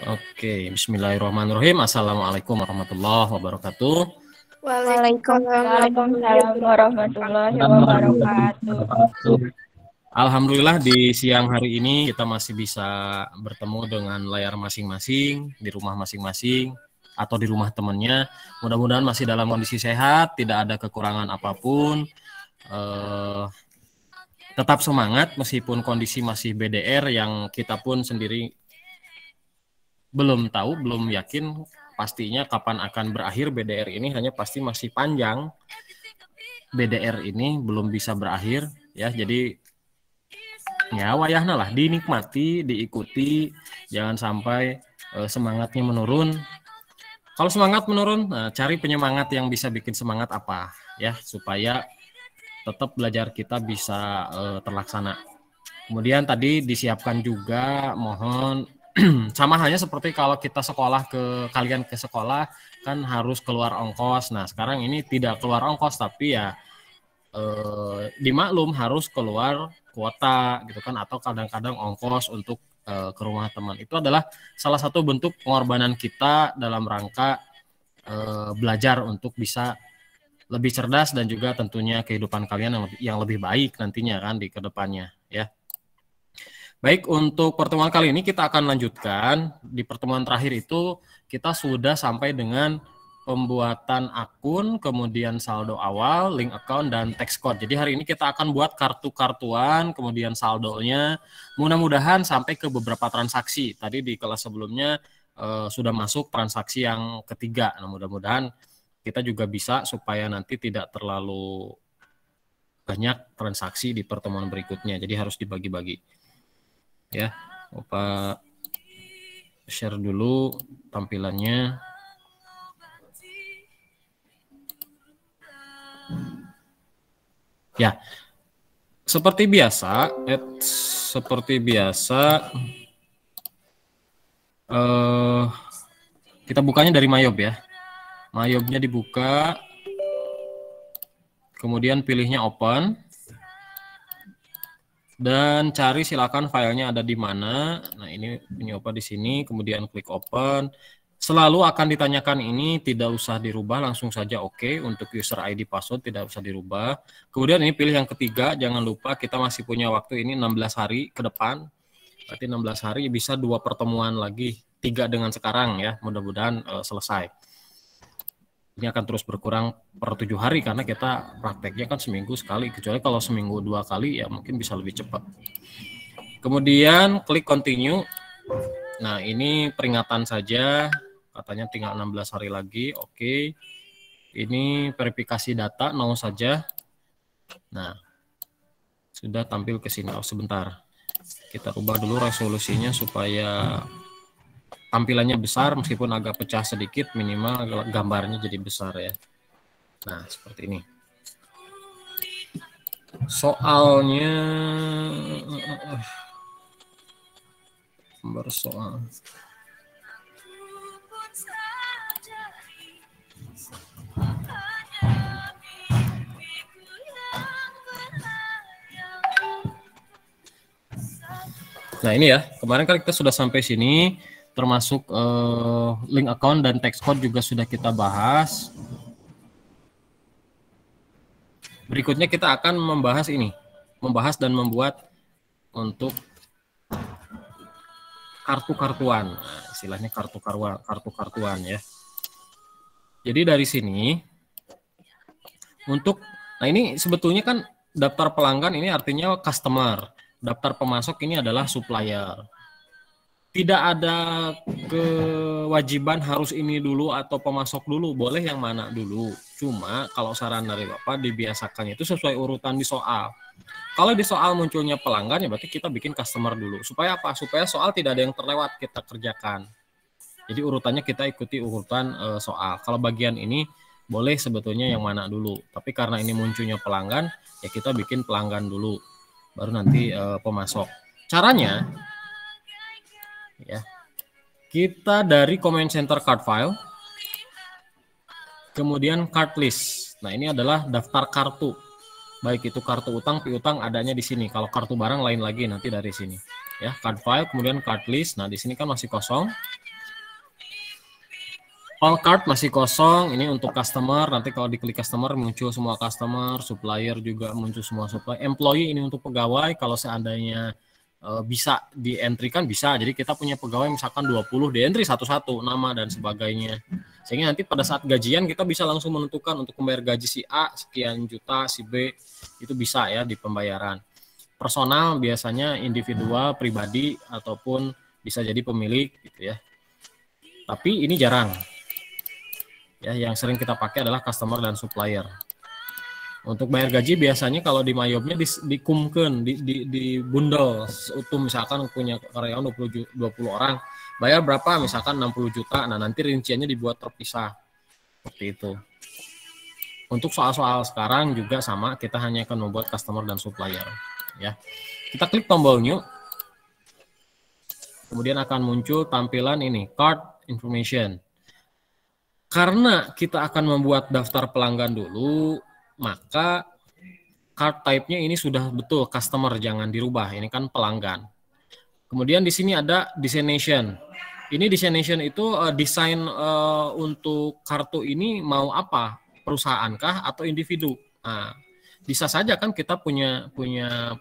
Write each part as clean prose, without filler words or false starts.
Oke, bismillahirrahmanirrahim. Assalamualaikum warahmatullahi wabarakatuh. Waalaikumsalam warahmatullahi wabarakatuh. Alhamdulillah di siang hari ini kita masih bisa bertemu dengan layar masing-masing, di rumah masing-masing, atau di rumah temannya. Mudah-mudahan masih dalam kondisi sehat, tidak ada kekurangan apapun. Tetap semangat meskipun kondisi masih BDR yang kita pun sendiri belum tahu, belum yakin pastinya kapan akan berakhir BDR ini, hanya pasti masih panjang. BDR ini belum bisa berakhir ya, jadi ya wayahna lah dinikmati, diikuti, jangan sampai semangatnya menurun. Kalau semangat menurun, cari penyemangat yang bisa bikin semangat apa ya, supaya tetap belajar kita bisa terlaksana. Kemudian tadi disiapkan juga, mohon sama halnya seperti kalau kita sekolah kalian ke sekolah kan harus keluar ongkos. Nah sekarang ini tidak keluar ongkos tapi ya dimaklum harus keluar kuota gitu kan, atau kadang-kadang ongkos untuk ke rumah teman. Itu adalah salah satu bentuk pengorbanan kita dalam rangka belajar untuk bisa lebih cerdas dan juga tentunya kehidupan kalian yang lebih baik nantinya kan di kedepannya ya. Baik, untuk pertemuan kali ini kita akan lanjutkan. Di pertemuan terakhir itu kita sudah sampai dengan pembuatan akun, kemudian saldo awal, link account, dan text code. Jadi hari ini kita akan buat kartu-kartuan, kemudian saldonya. Mudah-mudahan sampai ke beberapa transaksi. Tadi di kelas sebelumnya sudah masuk transaksi yang ketiga. Nah, mudah-mudahan kita juga bisa supaya nanti tidak terlalu banyak transaksi di pertemuan berikutnya. Jadi harus dibagi-bagi. Ya, Opa share dulu tampilannya. Ya, seperti biasa, kita bukanya dari Mayob ya. Mayobnya dibuka, kemudian pilihnya open. Dan cari silakan filenya ada di mana. Nah, ini punya Opa di sini, kemudian klik open. Selalu akan ditanyakan ini, tidak usah dirubah, langsung saja oke. Untuk user ID password tidak usah dirubah. Kemudian ini pilih yang ketiga, jangan lupa kita masih punya waktu ini 16 hari ke depan. Berarti 16 hari bisa 2 pertemuan lagi, 3 dengan sekarang ya, mudah-mudahan selesai. Ini akan terus berkurang per 7 hari karena kita prakteknya kan seminggu sekali, kecuali kalau seminggu 2 kali ya mungkin bisa lebih cepat. Kemudian klik continue. Nah ini peringatan saja, katanya tinggal 16 hari lagi, oke. Ini verifikasi data, no saja. Nah sudah tampil ke sini, sebentar. Kita ubah dulu resolusinya supaya tampilannya besar, meskipun agak pecah sedikit, minimal gambarnya jadi besar ya. Nah, seperti ini. Soalnya gambar soal. Nah, ini ya. Kemarin kan kita sudah sampai sini, termasuk link account dan text code juga sudah kita bahas. Berikutnya kita akan membahas ini, membahas dan membuat untuk kartu-kartuan, nah, istilahnya kartu-kartuan ya. Jadi dari sini untuk, nah ini sebetulnya kan daftar pelanggan ini artinya customer, daftar pemasok ini adalah supplier. Tidak ada kewajiban harus ini dulu atau pemasok dulu, boleh yang mana dulu. Cuma kalau saran dari Bapak dibiasakan itu sesuai urutan di soal. Kalau di soal munculnya pelanggan ya berarti kita bikin customer dulu. Supaya apa? Supaya soal tidak ada yang terlewat kita kerjakan. Jadi urutannya kita ikuti urutan soal. Kalau bagian ini boleh sebetulnya yang mana dulu. Tapi karena ini munculnya pelanggan, ya kita bikin pelanggan dulu. Baru nanti pemasok. Caranya ya, kita dari command center card file, kemudian card list. Nah ini adalah daftar kartu. baik itu kartu utang, piutang adanya di sini. Kalau kartu barang lain lagi nanti dari sini. Ya, card file, kemudian card list. Nah, di sini kan masih kosong. All card masih kosong. Ini untuk customer. Nanti kalau diklik customer muncul semua customer, supplier juga muncul semua supplier. Employee ini untuk pegawai. Kalau seandainya bisa di-entry-kan bisa. Jadi kita punya pegawai misalkan 20, di-entry satu-satu nama dan sebagainya. Sehingga nanti pada saat gajian kita bisa langsung menentukan untuk membayar gaji si A sekian juta, si B itu bisa ya di pembayaran. Personal biasanya individual, pribadi ataupun bisa jadi pemilik gitu ya. Tapi ini jarang. Ya, yang sering kita pakai adalah customer dan supplier. Untuk bayar gaji biasanya kalau di Mayobnya dikumken, di bundle seutuh, misalkan punya karyawan 20 orang, bayar berapa misalkan 60 juta. Nah, nanti rinciannya dibuat terpisah. Seperti itu. Untuk soal-soal sekarang juga sama, kita hanya akan membuat customer dan supplier, ya. Kita klik tombol new. Kemudian akan muncul tampilan ini, card information. Karena kita akan membuat daftar pelanggan dulu, maka card type-nya ini sudah betul customer, jangan dirubah. Ini kan pelanggan. Kemudian di sini ada destination. Ini destination itu desain untuk kartu ini mau apa? Perusahaan-kah atau individu? Nah, bisa saja kan kita punya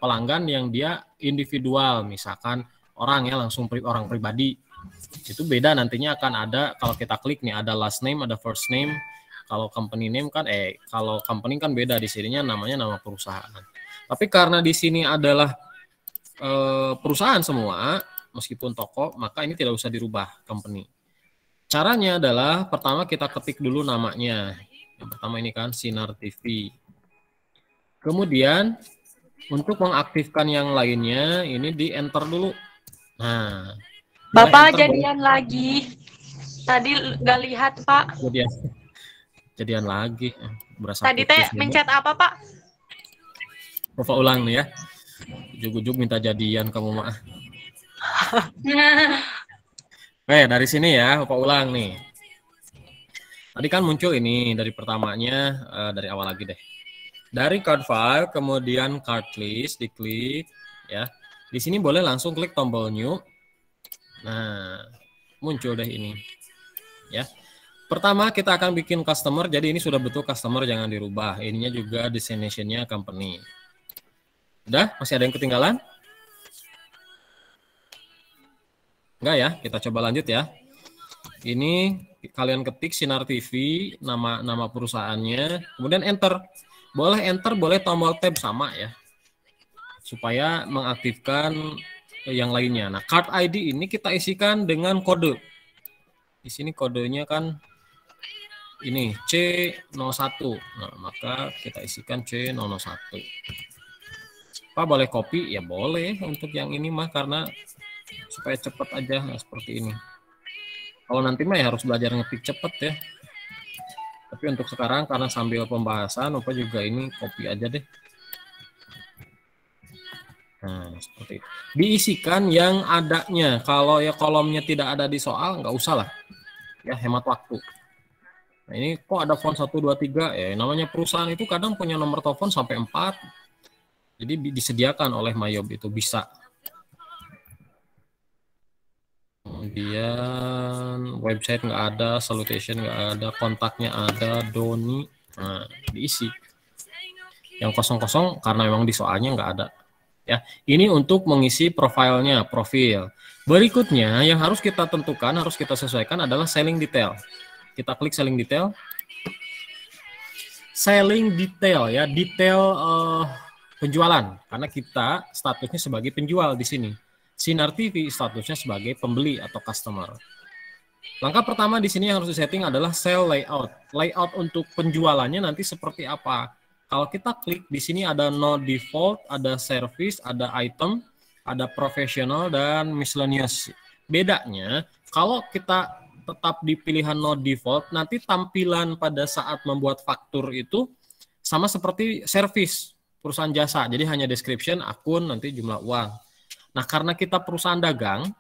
pelanggan yang dia individual, misalkan orang ya langsung orang pribadi. Itu beda nantinya akan ada kalau kita klik nih ada last name, ada first name. Kalau company name kan kalau company kan beda di sininya namanya nama perusahaan. Tapi karena di sini adalah perusahaan semua meskipun toko, maka ini tidak usah dirubah company. Caranya adalah pertama kita ketik dulu namanya. Yang pertama ini kan Sinar TV. Kemudian untuk mengaktifkan yang lainnya ini di enter dulu. Nah, Bapak jadian lagi. Tadi nggak lihat, Pak. Jadian lagi. Berasa tadi teh mencet apa, Pak? Coba ulang nih ya. Ujug-ujug minta jadian kamu mah. Dari sini ya, Bapak ulang nih. Tadi kan muncul ini dari pertamanya, dari awal lagi deh. Dari card file, kemudian card list, diklik ya. Di sini boleh langsung klik tombol new. Nah, muncul deh ini. Ya. Pertama kita akan bikin customer, jadi ini sudah betul customer, jangan dirubah. Ininya juga destination-nya company. Udah? Masih ada yang ketinggalan? Enggak ya? Kita coba lanjut ya. Ini kalian ketik Sinar TV, nama perusahaannya, kemudian enter. Boleh enter, boleh tombol tab sama ya. Supaya mengaktifkan yang lainnya. Nah, card ID ini kita isikan dengan kode. Di sini kodenya kan ini C01. Nah, maka kita isikan C001. Pak boleh copy? Ya boleh untuk yang ini mah karena supaya cepat aja seperti ini. Kalau nanti mah ya harus belajar ngetik cepat ya. Tapi untuk sekarang karena sambil pembahasan, Bapak juga ini copy aja deh. Nah, seperti itu. Diisikan yang adanya. Kalau ya kolomnya tidak ada di soal, nggak usah lah. Ya, hemat waktu. Nah, ini kok ada font 1, 2, 3. Ya, namanya perusahaan itu kadang punya nomor telepon sampai 4. Jadi disediakan oleh Mayob itu bisa. Kemudian website nggak ada, salutation nggak ada, kontaknya ada, Doni. Nah, diisi. Yang kosong-kosong karena memang di soalnya nggak ada. Ya, ini untuk mengisi profilnya, profil. Berikutnya yang harus kita tentukan, harus kita sesuaikan adalah selling detail. Kita klik selling detail. Selling detail ya, detail penjualan karena kita statusnya sebagai penjual di sini. Sinar TV statusnya sebagai pembeli atau customer. Langkah pertama di sini yang harus disetting adalah sell layout. Layout untuk penjualannya nanti seperti apa? Kalau kita klik di sini ada no default, ada service, ada item, ada professional dan miscellaneous. Bedanya kalau kita tetap di pilihan no default, nanti tampilan pada saat membuat faktur itu sama seperti service perusahaan jasa. Jadi hanya description, akun, nanti jumlah uang. Nah, karena kita perusahaan dagang,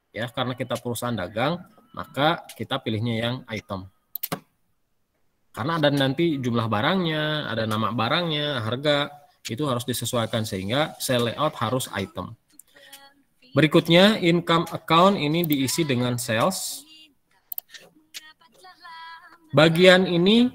ya karena kita perusahaan dagang, maka kita pilihnya yang item. Karena ada nanti jumlah barangnya, ada nama barangnya, harga, itu harus disesuaikan sehingga cell layout harus item. Berikutnya income account ini diisi dengan sales. Bagian ini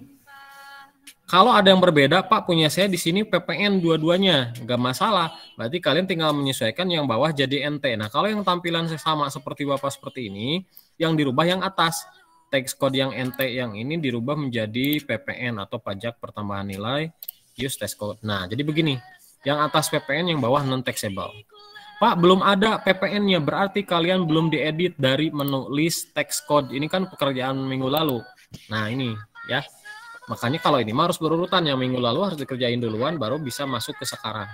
kalau ada yang berbeda, Pak punya saya di sini PPN dua-duanya, nggak masalah. Berarti kalian tinggal menyesuaikan yang bawah jadi NT. Nah kalau yang tampilan sama seperti Bapak seperti ini, yang dirubah yang atas. Tax code yang NT yang ini dirubah menjadi PPN atau pajak pertambahan nilai use tax code. Nah jadi begini, yang atas PPN, yang bawah non taxable. Pak belum ada PPN-nya, berarti kalian belum diedit dari menu list tax code. Ini kan pekerjaan minggu lalu. Nah ini ya. Makanya kalau ini harus berurutan, yang minggu lalu harus dikerjain duluan baru bisa masuk ke sekarang.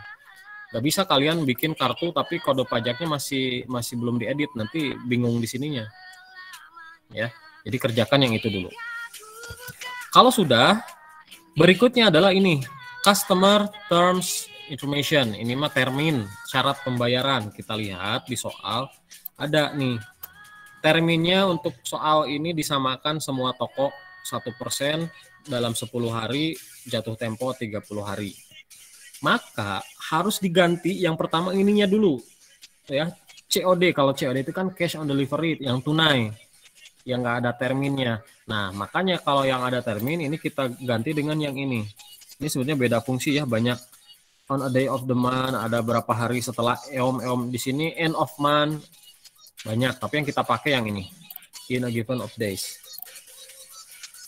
Gak bisa kalian bikin kartu tapi kode pajaknya masih belum diedit, nanti bingung di sininya. Ya, jadi kerjakan yang itu dulu. Kalau sudah, berikutnya adalah ini, customer terms information. Ini mah termin syarat pembayaran. Kita lihat di soal ada nih terminnya. Untuk soal ini disamakan semua toko 1% dalam 10 hari, jatuh tempo 30 hari. Maka harus diganti yang pertama ininya dulu. Ya, COD. Kalau COD itu kan cash on delivery, yang tunai. Yang nggak ada terminnya. Nah, makanya kalau yang ada termin ini kita ganti dengan yang ini. Ini sebenarnya beda fungsi ya, banyak on a day of the month, ada berapa hari setelah EOM di sini end of month. Banyak, tapi yang kita pakai yang ini. In a given of days.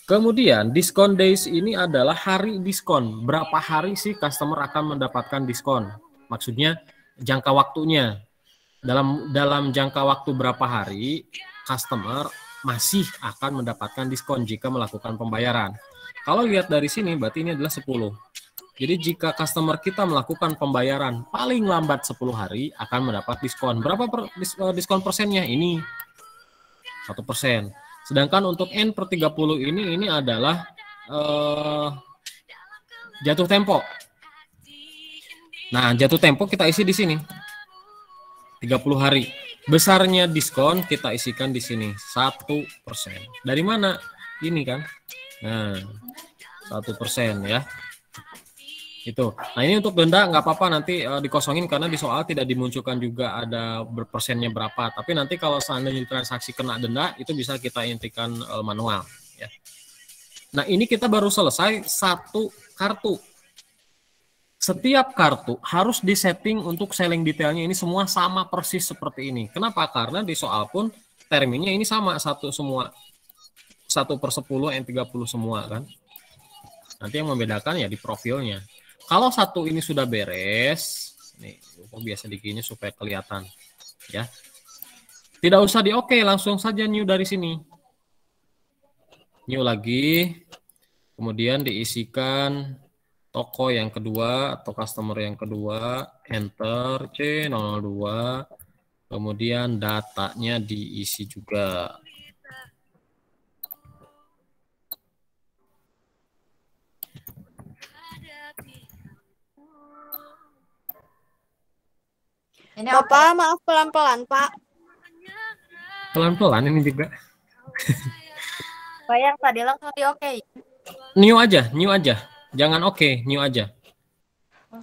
Kemudian diskon days ini adalah hari diskon. Berapa hari sih customer akan mendapatkan diskon? Maksudnya jangka waktunya. Dalam jangka waktu berapa hari customer masih akan mendapatkan diskon jika melakukan pembayaran. Kalau lihat dari sini berarti ini adalah 10. Jadi jika customer kita melakukan pembayaran paling lambat 10 hari akan mendapat diskon. Berapa diskon persennya? Ini 1%. Sedangkan untuk N/30 ini adalah jatuh tempo. Nah, jatuh tempo kita isi di sini. 30 hari. Besarnya diskon kita isikan di sini 1%. Dari mana? Ini kan. Nah, 1% ya. Itu. Nah ini untuk denda nggak apa-apa nanti dikosongin karena di soal tidak dimunculkan juga ada persennya berapa. Tapi nanti kalau seandainya transaksi kena denda itu bisa kita intikan manual. Ya. Nah ini kita baru selesai satu kartu. Setiap kartu harus disetting untuk selling detailnya ini semua sama persis seperti ini. Kenapa? Karena di soal pun terminnya ini sama satu semua. 1/10 N30 semua kan. Nanti yang membedakan ya di profilnya. Kalau satu ini sudah beres, nih, biasa digini supaya kelihatan, ya. Tidak usah di oke, langsung saja new dari sini. New lagi, kemudian diisikan toko yang kedua atau customer yang kedua, enter C02, kemudian datanya diisi juga. Ini Bapak, maaf pelan-pelan, Pak. Pelan-pelan ini juga. Pak yang tadi langsung di oke. New aja. Jangan oke, new aja.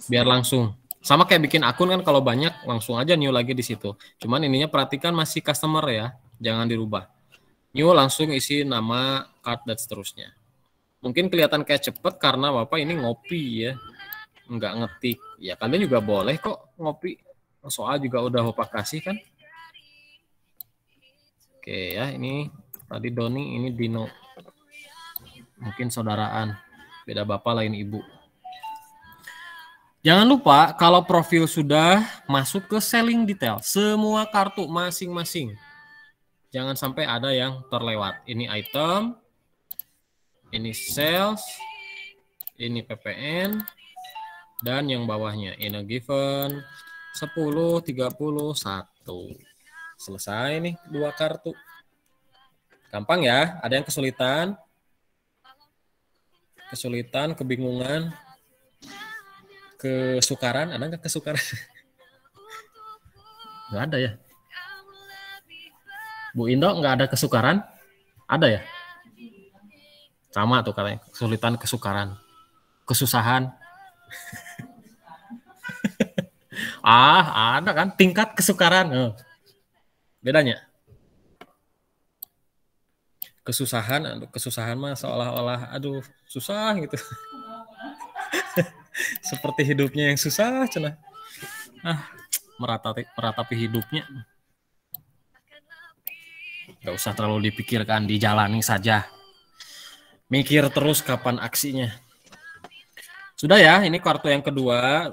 Biar langsung. Sama kayak bikin akun kan kalau banyak langsung aja new lagi di situ. Cuman ininya perhatikan masih customer ya, jangan dirubah. New langsung isi nama, card dan seterusnya. Mungkin kelihatan kayak cepet karena Bapak ini ngopi ya. Nggak ngetik. Ya kalian juga boleh kok ngopi. Soal juga udah Bapak kasih kan. Oke ya, ini tadi Doni, ini Dino. Mungkin saudaraan. Beda bapak lain ibu. Jangan lupa kalau profil sudah masuk ke selling detail. Semua kartu masing-masing. Jangan sampai ada yang terlewat. Ini item. Ini sales. Ini PPN. Dan yang bawahnya. In a given 10, 31. Selesai nih 2 kartu. Gampang ya, ada yang kesulitan? Kesulitan, kebingungan, kesukaran, ada nggak kesukaran? Nggak ada ya? Bu Indo nggak ada kesukaran? Ada ya? Sama tuh katanya, kesulitan, kesukaran, kesusahan. Ada kan tingkat kesukaran. Bedanya. Kesusahan mah seolah-olah aduh susah gitu. Seperti hidupnya yang susah cenah. Meratapi hidupnya. Gak usah terlalu dipikirkan, dijalani saja. Mikir terus kapan aksinya. Sudah ya, ini kartu yang kedua.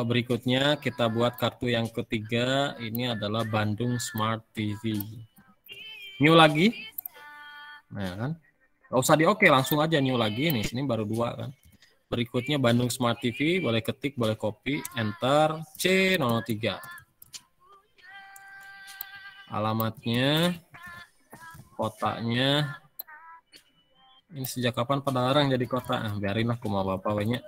Berikutnya kita buat kartu yang ketiga. Ini adalah Bandung Smart TV. New lagi. Nah kan, gak usah di oke, langsung aja new lagi nih. Sini baru 2 kan. Berikutnya Bandung Smart TV, boleh ketik, boleh copy, enter, C03. Alamatnya, kotanya, ini sejak kapan Padalarang jadi kota? Biarinlah kuma bapak banyak.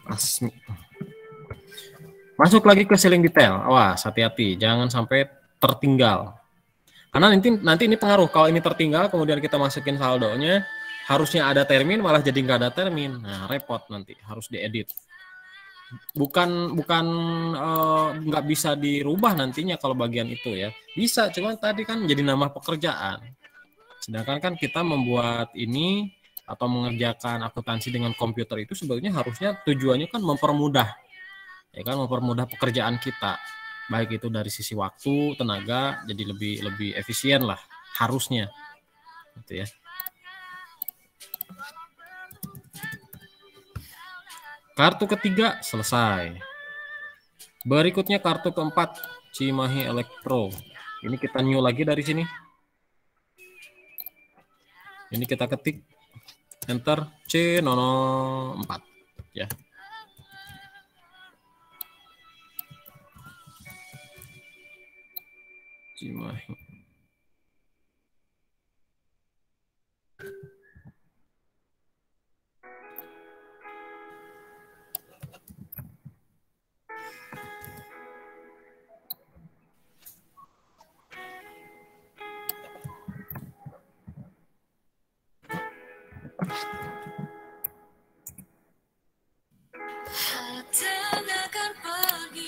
Asmi. Masuk lagi ke ceiling detail. Awas, hati-hati, jangan sampai tertinggal. Karena nanti ini pengaruh. Kalau ini tertinggal, kemudian kita masukin saldonya, harusnya ada termin, malah jadi nggak ada termin. Nah, repot nanti, harus diedit. Bukan nggak bisa dirubah nantinya kalau bagian itu ya. Bisa, cuman tadi kan jadi nama pekerjaan. Sedangkan kan kita membuat ini atau mengerjakan akuntansi dengan komputer itu sebenarnya harusnya tujuannya kan mempermudah, ya kan, mempermudah pekerjaan kita, baik itu dari sisi waktu, tenaga, jadi lebih efisien lah harusnya, gitu ya. Kartu ketiga selesai. Berikutnya kartu keempat, Cimahi Elektro. Ini kita new lagi dari sini. Ini kita ketik, enter, C04 ya. Cimahi.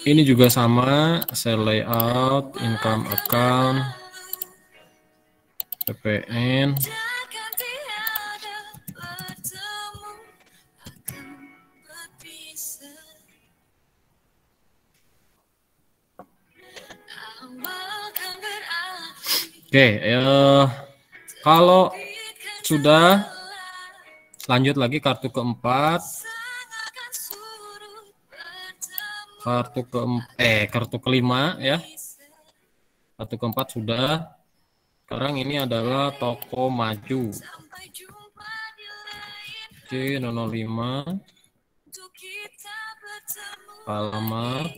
Ini juga sama, sell layout, income account, PPN. Oke, kalau sudah, lanjut lagi kartu keempat. Kartu kelima ya. Kartu keempat sudah. Sekarang ini adalah toko maju. C005. Alamat.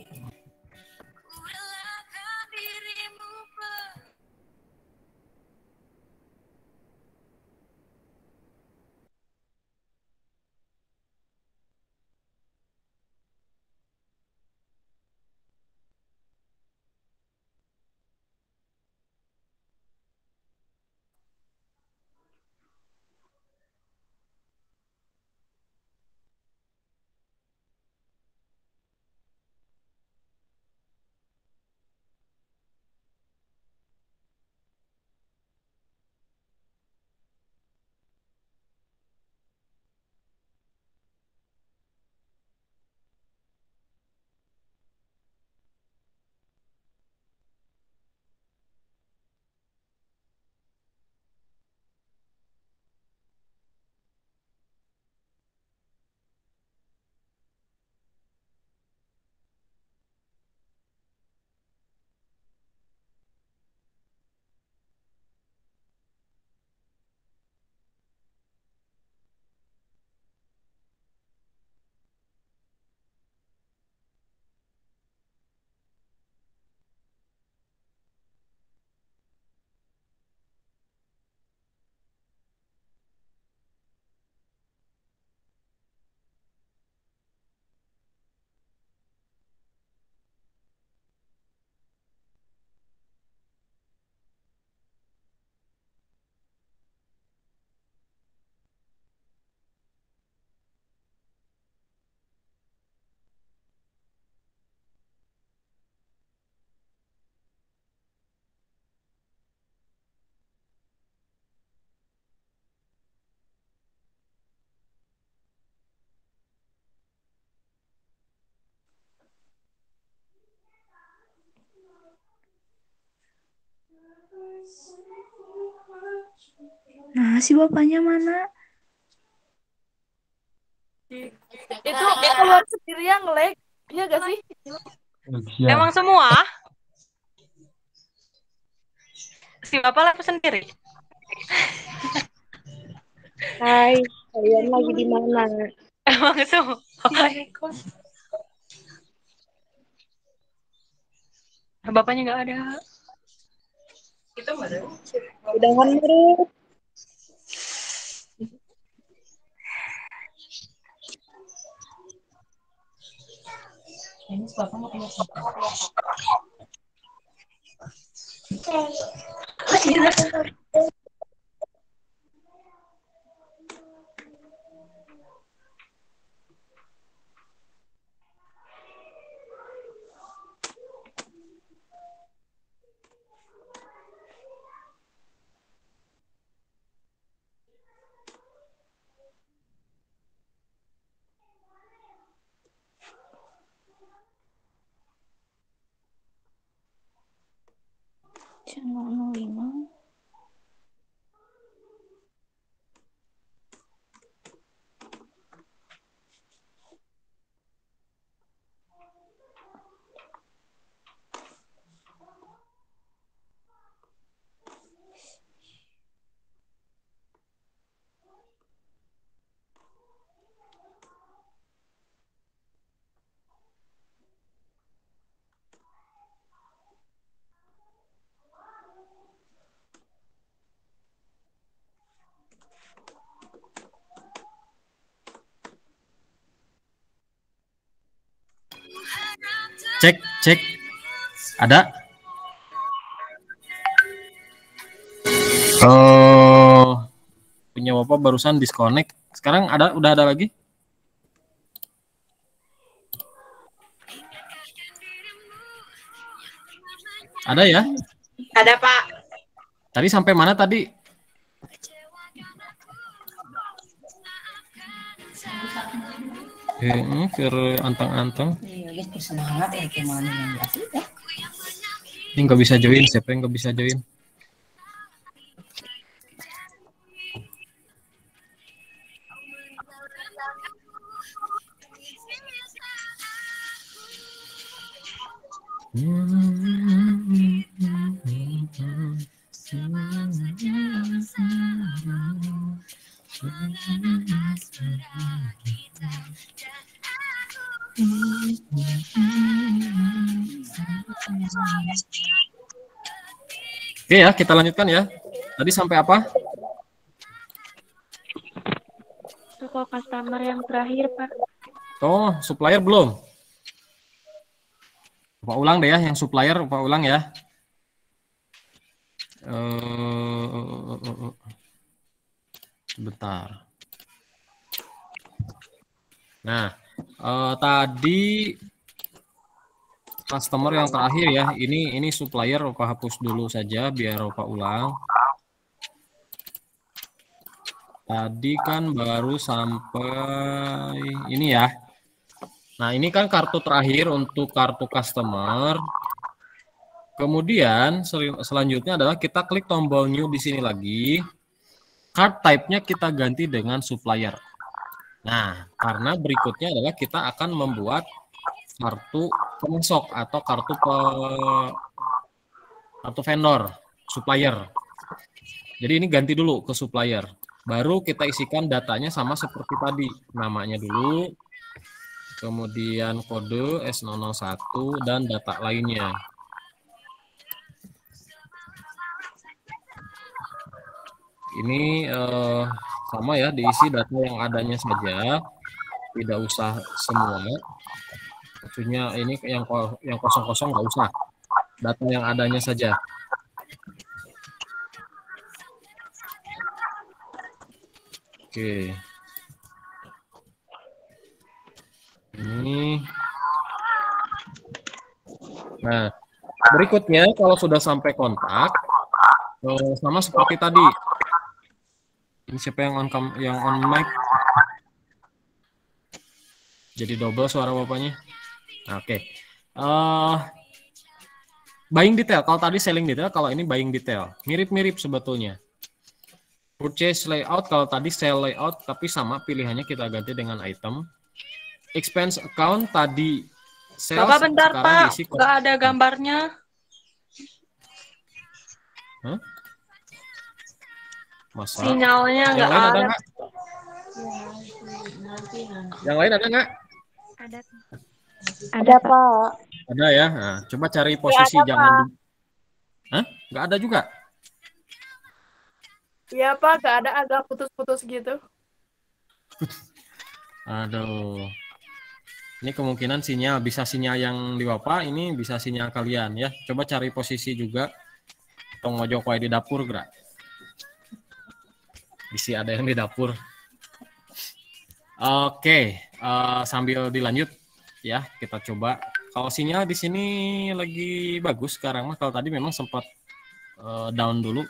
Nah, si bapaknya mana? Itu keluar sendiri yang nge-lag. Iya gak sih? Ya. Emang semua? Si Bapak live sendiri? Hai, kalian lagi di mana? Emang semua? Bapaknya nggak ada. Itu nggak ada. Udahan Nurul. Channel 05. Cek. Ada? Punya Bapak barusan disconnect. Sekarang udah ada lagi? Ada ya? Ada Pak. Tadi sampai mana tadi? Ke antang-antang. Semangat ya kemana yang biasa ya. Ini nggak bisa join, siapa yang nggak bisa join? Oke ya, kita lanjutkan ya. Tadi sampai apa? Toko customer yang terakhir, Pak. Oh, supplier belum? Pak ulang deh ya, yang supplier Pak ulang ya. Sebentar. Nah, tadi customer yang terakhir ya, ini supplier Opa hapus dulu saja biar Opa ulang. Tadi kan baru sampai ini ya. Nah, ini kan kartu terakhir untuk kartu customer. Kemudian selanjutnya adalah kita klik tombol new di sini lagi. Card type-nya kita ganti dengan supplier. Nah, karena berikutnya adalah kita akan membuat kartu pemasok atau kartu vendor, supplier. Jadi ini ganti dulu ke supplier. Baru kita isikan datanya sama seperti tadi. Namanya dulu, kemudian kode S001 dan data lainnya. Ini sama ya, diisi data yang adanya saja, tidak usah semua. Maksudnya ini yang kosong-kosong nggak usah, data yang adanya saja. Oke. Ini. Nah, berikutnya kalau sudah sampai kontak, sama seperti tadi. Ini siapa yang on mic? Jadi double suara bapaknya. Oke. Buying detail. Kalau tadi selling detail, kalau ini buying detail. Mirip-mirip sebetulnya. Purchase layout, kalau tadi sell layout, tapi sama pilihannya kita ganti dengan item. Expense account tadi sales, Bapak bentar sekarang Pak, diisi nggak ada gambarnya. Hah? Masa? Sinyalnya Yang nggak lain ada ada. nggak? Yang lain ada nggak? Ada. Ada, Pak. Ada ya. Nah, coba cari posisi ada, jangan Pak. di... Hah? Nggak ada juga? Iya Pak, gak ada, agak putus-putus gitu. Aduh. Ini kemungkinan sinyal, bisa sinyal yang di Bapak, ini bisa sinyal kalian ya. Coba cari posisi juga. Tong mojok wae di dapur gerak. Isi ada yang di dapur. Oke, sambil dilanjut ya, kita coba. Kalau sinyal di sini lagi bagus sekarang mah. Kalau tadi memang sempat down dulu.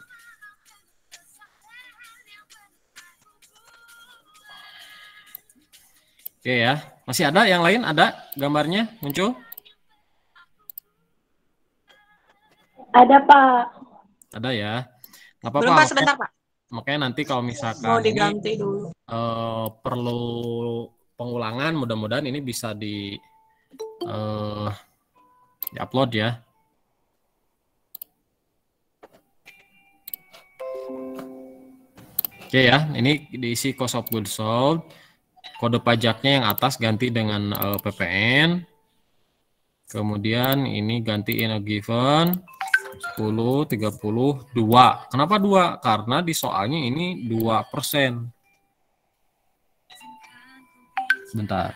Oke ya, masih ada yang lain? Ada gambarnya muncul? Ada, Pak. Ada ya. Nggak apa-apa. Belum Pak, sebentar Pak. Makanya nanti kalau misalkan Mau ini diganti dulu. perlu pengulangan, mudah-mudahan ini bisa di-upload ya. Oke ya, ini diisi cost of goods sold. Kode pajaknya yang atas ganti dengan PPN. Kemudian ini ganti in a given 10, 30, 2. Kenapa 2? Karena di soalnya ini 2%. Sebentar.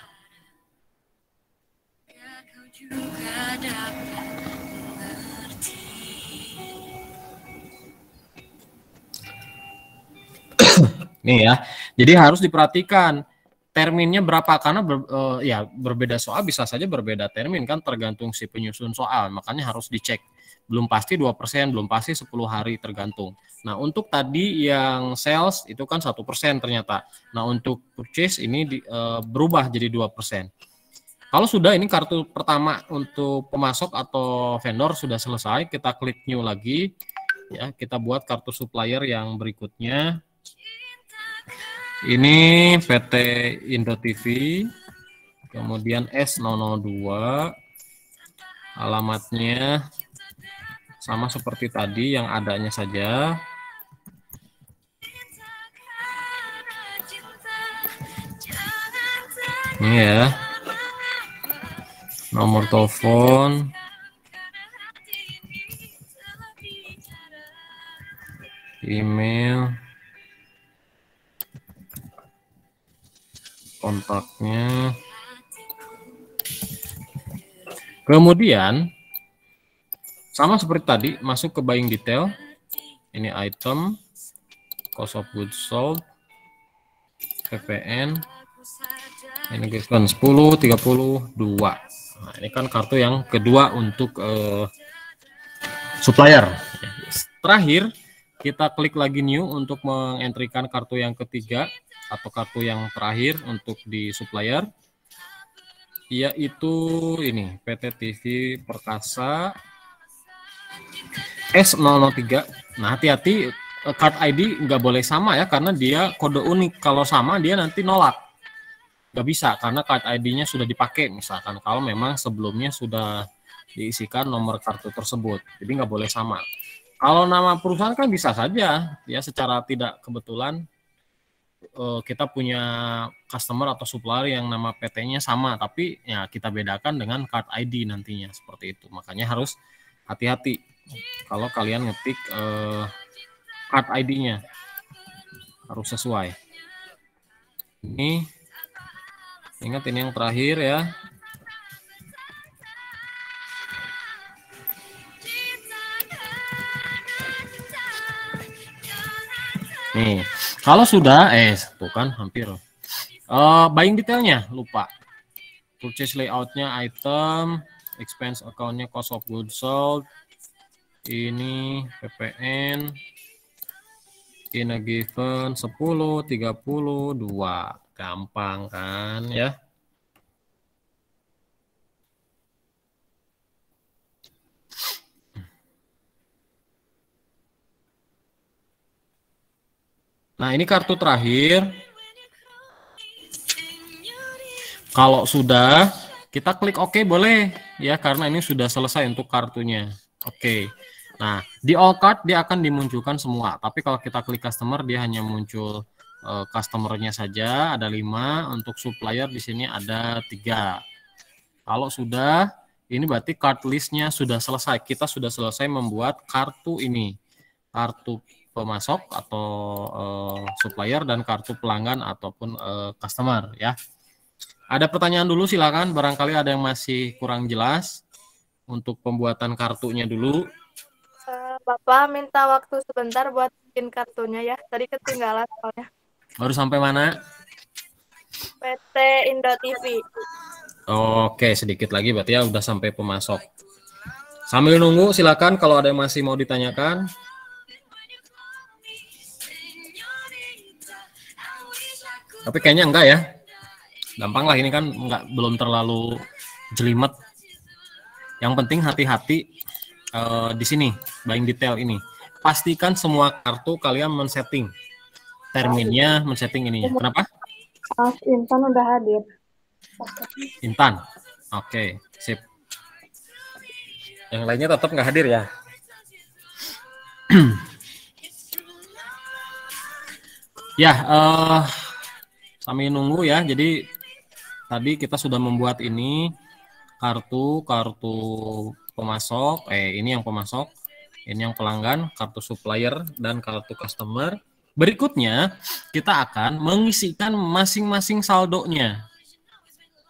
Nih ya. Jadi harus diperhatikan terminnya berapa, karena ya berbeda soal bisa saja berbeda termin kan, tergantung si penyusun soal. Makanya harus dicek. Belum pasti 2%, belum pasti 10 hari, tergantung. Nah, untuk tadi yang sales itu kan 1% ternyata. Nah, untuk purchase ini berubah jadi 2%. Kalau sudah ini kartu pertama untuk pemasok atau vendor sudah selesai, kita klik new lagi. Ya, kita buat kartu supplier yang berikutnya. Ini PT Indo TV, kemudian S002, alamatnya sama seperti tadi yang adanya saja. Ini ya, nomor telepon, email, kontaknya. Kemudian sama seperti tadi, masuk ke buying detail. Ini item, cost of goods sold, PPN. Ini given 10, 30, 2. Nah, ini kan kartu yang kedua untuk supplier. Terakhir, kita klik lagi new untuk mengentrikan kartu yang ketiga atau kartu yang terakhir untuk di supplier, yaitu ini PT TV Perkasa S003. Nah, hati-hati, card ID nggak boleh sama ya, karena dia kode unik. Kalau sama dia nanti nolak, nggak bisa karena card ID-nya sudah dipakai misalkan, kalau memang sebelumnya sudah diisikan nomor kartu tersebut, jadi nggak boleh sama. Kalau nama perusahaan kan bisa saja ya, secara tidak kebetulan kita punya customer atau supplier yang nama PT-nya sama, tapi ya kita bedakan dengan card ID nantinya, seperti itu. Makanya harus hati-hati kalau kalian ngetik card ID-nya, harus sesuai. Ini ingat, ini yang terakhir ya. Nih, kalau sudah, tuh kan hampir. Buying detailnya lupa. Purchase layoutnya item, expense account-nya cost of goods sold, ini PPN, in a given 10, 30, 2. Gampang kan ya. Nah, ini kartu terakhir. Kalau sudah, kita klik OK boleh ya, karena ini sudah selesai untuk kartunya. Oke. Nah, di all card dia akan dimunculkan semua. Tapi kalau kita klik customer, dia hanya muncul customernya saja. Ada 5. Untuk supplier di sini ada 3. Kalau sudah, ini berarti card listnya sudah selesai. Kita sudah selesai membuat kartu ini. Kartu pemasok atau supplier dan kartu pelanggan ataupun customer ya. Ada pertanyaan dulu silakan, barangkali ada yang masih kurang jelas untuk pembuatan kartunya dulu. Bapak minta waktu sebentar buat bikin kartunya ya. Tadi ketinggalan soalnya. Baru sampai mana? PT Indo TV. Oke, sedikit lagi berarti ya udah sampai pemasok. Sambil nunggu silakan kalau ada yang masih mau ditanyakan. Tapi kayaknya enggak ya. Gampang lah, ini kan belum terlalu jelimet. Yang penting hati-hati di sini, buying detail ini. Pastikan semua kartu kalian men-setting terminnya, men-setting ininya. Kenapa? Mas Intan udah hadir. Intan. Oke, sip. Yang lainnya tetap nggak hadir ya. Ya, sambil nunggu ya. Jadi tadi kita sudah membuat ini kartu pemasok. Ini yang pemasok, ini yang pelanggan, kartu supplier dan kartu customer. Berikutnya kita akan mengisikan masing-masing saldonya.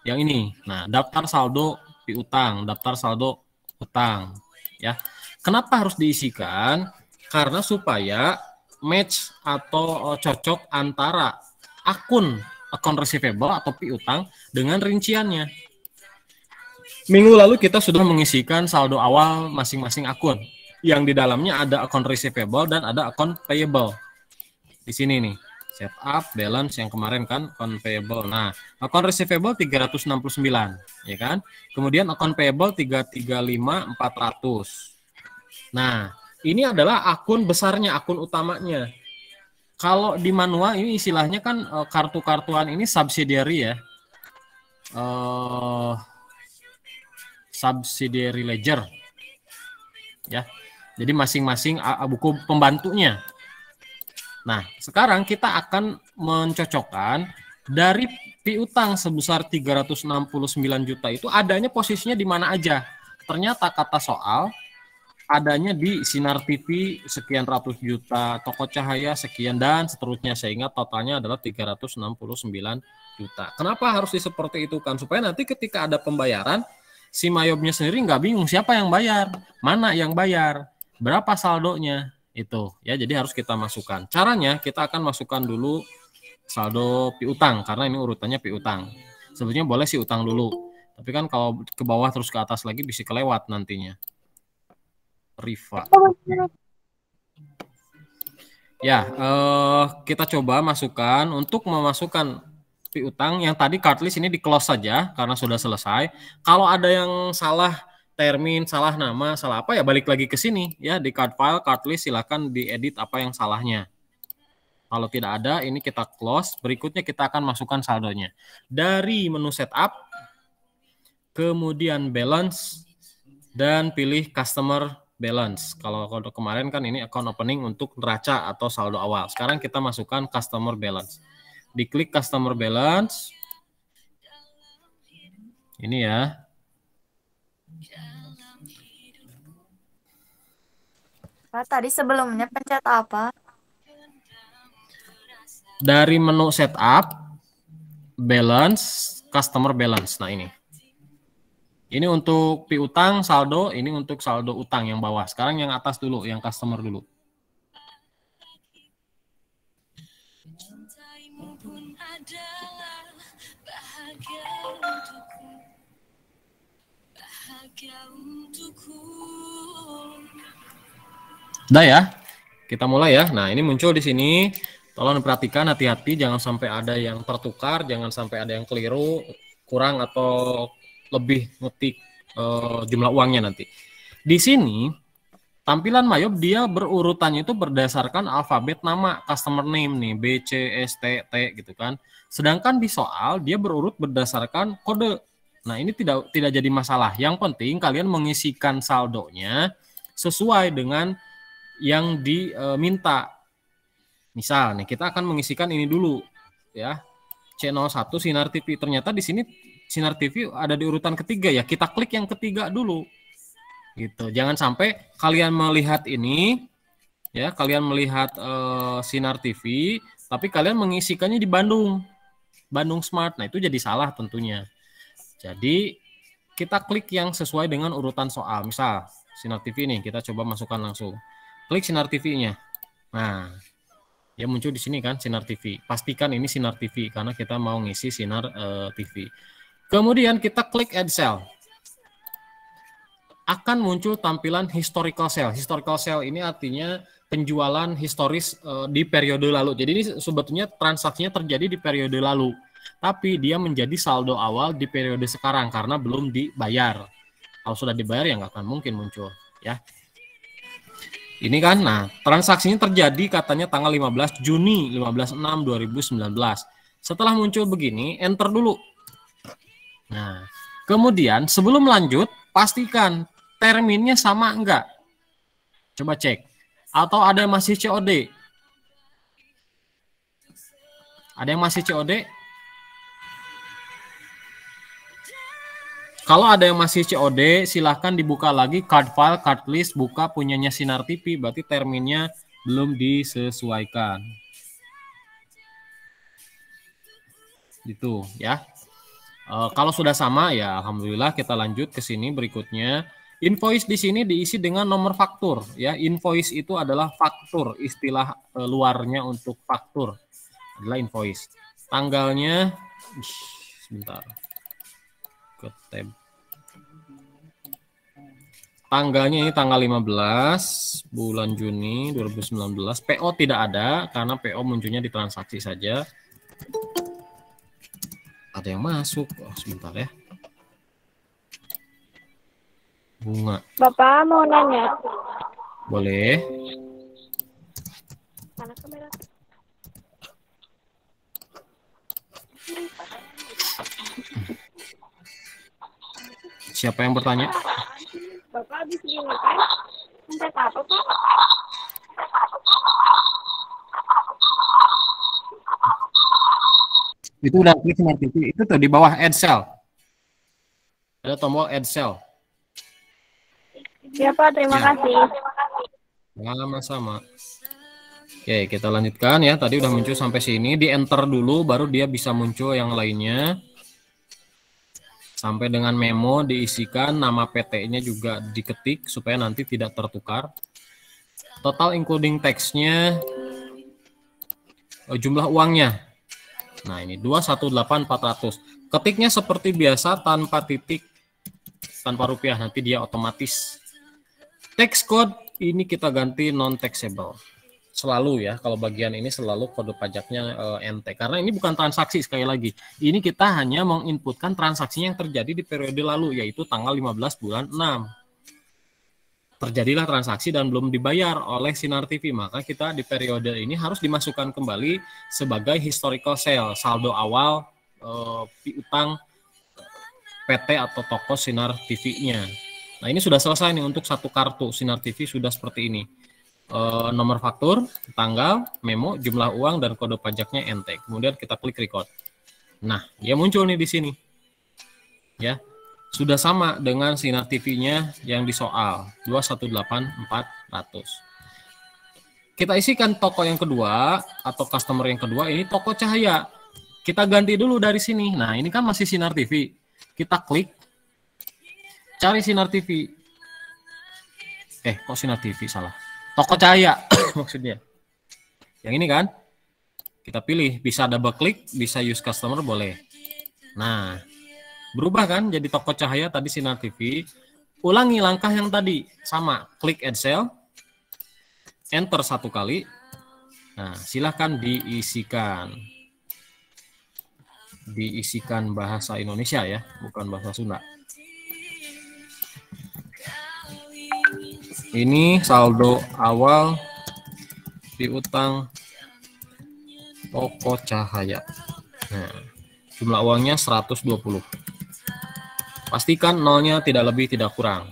Yang ini. Nah, daftar saldo piutang, daftar saldo utang, ya. Kenapa harus diisikan? Karena supaya match atau cocok antara akun receivable atau piutang dengan rinciannya. Minggu lalu kita sudah mengisikan saldo awal masing-masing akun, yang di dalamnya ada akun receivable dan ada akun payable. Di sini nih, setup, balance yang kemarin kan, akun payable. Nah, akun receivable 369, ya kan? Kemudian akun payable 335.400. Nah, ini adalah akun besarnya, akun utamanya. Kalau di manual ini istilahnya kan kartu-kartuan ini subsidiary ya. Subsidiary ledger. Ya. Jadi masing-masing buku pembantunya. Nah, sekarang kita akan mencocokkan dari piutang sebesar 369 juta itu adanya posisinya di mana aja. Ternyata kata soal adanya di Sinar TV sekian ratus juta, Toko Cahaya sekian dan seterusnya, sehingga totalnya adalah 369 juta. Kenapa harus seperti itu kan? Supaya nanti ketika ada pembayaran, si mayobnya sendiri nggak bingung siapa yang bayar, mana yang bayar, berapa saldonya. Itu ya, jadi harus kita masukkan. Caranya kita akan masukkan dulu saldo piutang karena ini urutannya piutang. Sebetulnya boleh sih utang dulu, tapi kan kalau ke bawah terus ke atas lagi bisa kelewat nantinya. Riva. Ya, kita coba masukkan. Untuk memasukkan piutang yang tadi card list ini di close saja karena sudah selesai. Kalau ada yang salah termin, salah nama, salah apa ya balik lagi ke sini ya, di card file, card list silakan diedit apa yang salahnya. Kalau tidak ada, ini kita close. Berikutnya kita akan masukkan saldonya. Dari menu setup, kemudian balance, dan pilih customer balance. Kalau kemarin kan ini account opening untuk neraca atau saldo awal. Sekarang kita masukkan customer balance. Diklik customer balance. Ini ya. Pak, tadi sebelumnya pencet apa? Dari menu setup, balance, customer balance. Nah ini. Ini untuk piutang, saldo, ini untuk saldo utang yang bawah. Sekarang yang atas dulu, yang customer dulu. Udah ya, kita mulai ya. Nah ini muncul di sini. Tolong diperhatikan, hati-hati, jangan sampai ada yang tertukar, jangan sampai ada yang keliru, kurang atau lebih ngetik jumlah uangnya nanti. Di sini Tampilan Mayop dia berurutannya itu berdasarkan alfabet nama customer name nih, B, C, S, T, T gitu kan. Sedangkan di soal dia berurut berdasarkan kode. Nah, ini tidak jadi masalah. Yang penting kalian mengisikan saldonya sesuai dengan yang diminta. Misal nih kita akan mengisikan ini dulu ya. C01 Sinar TV. Ternyata di sini Sinar TV ada di urutan ketiga ya. Kita klik yang ketiga dulu. Gitu. Jangan sampai kalian melihat ini ya, kalian melihat Sinar TV tapi kalian mengisikannya di Bandung Smart. Nah, itu jadi salah tentunya. Jadi kita klik yang sesuai dengan urutan soal. Misal Sinar TV nih, kita coba masukkan langsung. Klik Sinar TV-nya. Nah, ya muncul di sini kan Sinar TV. Pastikan ini Sinar TV karena kita mau ngisi Sinar TV. Kemudian kita klik Add Cell. Akan muncul tampilan historical sale. Historical sale ini artinya penjualan historis di periode lalu. Jadi ini sebetulnya transaksinya terjadi di periode lalu, tapi dia menjadi saldo awal di periode sekarang karena belum dibayar. Kalau sudah dibayar ya nggak akan mungkin muncul ya. Ini kan, nah transaksinya terjadi katanya tanggal 15 Juni 15/6/2019. Setelah muncul begini, enter dulu. Nah, kemudian sebelum lanjut pastikan terminnya sama enggak. Coba cek. Atau ada yang masih COD? Ada yang masih COD? Kalau ada yang masih COD, silahkan dibuka lagi card file, card list, buka punyanya Sinar TV, berarti terminnya belum disesuaikan. Gitu ya. Kalau sudah sama ya alhamdulillah, kita lanjut ke sini berikutnya. Invoice di sini diisi dengan nomor faktur ya. Invoice itu adalah faktur, istilah luarnya untuk faktur adalah invoice. Tanggalnya sebentar. Ke tab. Tanggalnya ini tanggal 15 bulan Juni 2019. PO tidak ada karena PO munculnya di transaksi saja. Ada yang masuk. Oh, sebentar ya. Bunga. Bapak mau nanya. Boleh. Mana kamera? Siapa yang bertanya? Bapak habis ini kan? Pencet apa, Pak? Itu udah klik Smart TV. Itu tuh di bawah Add Cell. Ada tombol Add Cell. Ya, Pak, terima kasih. Sama-sama. Oke, kita lanjutkan ya. Tadi udah muncul sampai sini. Di enter dulu, baru dia bisa muncul yang lainnya. Sampai dengan memo diisikan, nama PT-nya juga diketik supaya nanti tidak tertukar. Total including text-nya, jumlah uangnya. Nah, ini 218.400. Ketiknya seperti biasa tanpa titik, tanpa rupiah, nanti dia otomatis. Text code ini kita ganti non-taxable. Selalu ya, kalau bagian ini selalu kode pajaknya NT. Karena ini bukan transaksi sekali lagi. Ini kita hanya menginputkan transaksinya yang terjadi di periode lalu, yaitu tanggal 15 bulan 6. Terjadilah transaksi dan belum dibayar oleh Sinar TV. Maka kita di periode ini harus dimasukkan kembali sebagai historical sale, saldo awal piutang PT atau toko Sinar TV-nya. Nah, ini sudah selesai nih untuk satu kartu Sinar TV sudah seperti ini. Nomor faktur, tanggal, memo, jumlah uang, dan kode pajaknya NT. Kemudian kita klik record. Nah, dia muncul nih di sini. Ya, sudah sama dengan Sinar TV-nya yang di soal 218.400. Kita isikan toko yang kedua atau customer yang kedua, ini toko cahaya. Kita ganti dulu dari sini. Nah, ini kan masih Sinar TV. Kita klik, cari Sinar TV. Kok Sinar TV salah? Toko cahaya maksudnya. Yang ini kan? Kita pilih, bisa double klik, bisa use customer, boleh. Nah, berubah kan jadi toko cahaya tadi Sinar TV. Ulangi langkah yang tadi, sama. Klik Add Cell, enter satu kali. Nah, silahkan diisikan. Diisikan bahasa Indonesia ya, bukan bahasa Sunda. Ini saldo awal piutang Toko Cahaya. Nah, jumlah uangnya 120. Pastikan nolnya tidak lebih tidak kurang.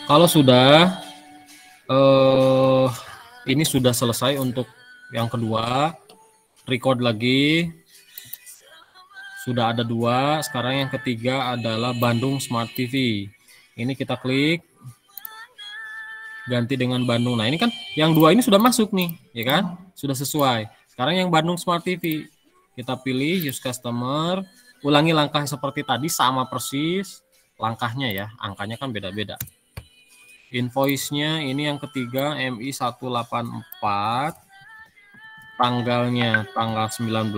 Kalau sudah ini sudah selesai untuk yang kedua, record lagi. Sudah ada 2, sekarang yang ketiga adalah Bandung Smart TV. Ini kita klik, ganti dengan Bandung. Nah ini kan yang 2 ini sudah masuk nih, ya kan? Sudah sesuai. Sekarang yang Bandung Smart TV, kita pilih use customer, ulangi langkah seperti tadi, sama persis langkahnya ya, angkanya kan beda-beda. Invoice-nya ini yang ketiga MI 184, tanggalnya tanggal 19.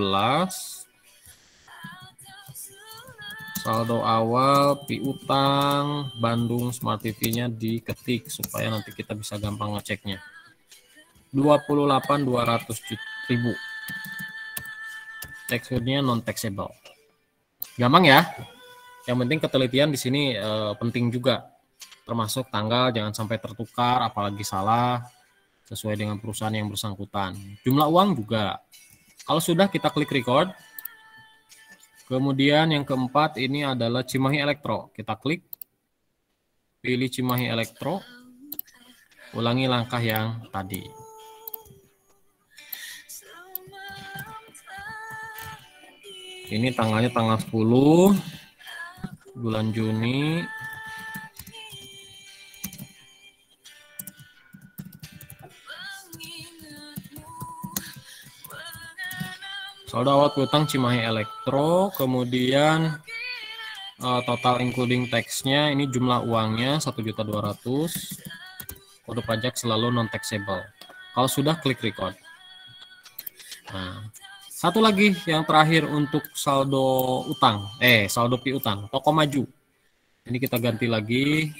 Saldo awal piutang Bandung Smart TV-nya diketik supaya nanti kita bisa gampang ngeceknya. 28.200.000. Teksturnya non taxable. Gampang ya. Yang penting ketelitian di sini penting juga. Termasuk tanggal jangan sampai tertukar apalagi salah sesuai dengan perusahaan yang bersangkutan. Jumlah uang juga. Kalau sudah kita klik record. Kemudian yang keempat ini adalah Cimahi Elektro. Kita klik, pilih Cimahi Elektro, ulangi langkah yang tadi. Ini tanggalnya tanggal 10 bulan Juni. Saldo awal piutang Cimahi Elektro, kemudian total including tax-nya ini jumlah uangnya 1.200.000. Kode pajak selalu non taxable. Kalau sudah klik record. Nah, satu lagi yang terakhir untuk saldo utang, saldo piutang, Toko Maju. Ini kita ganti lagi,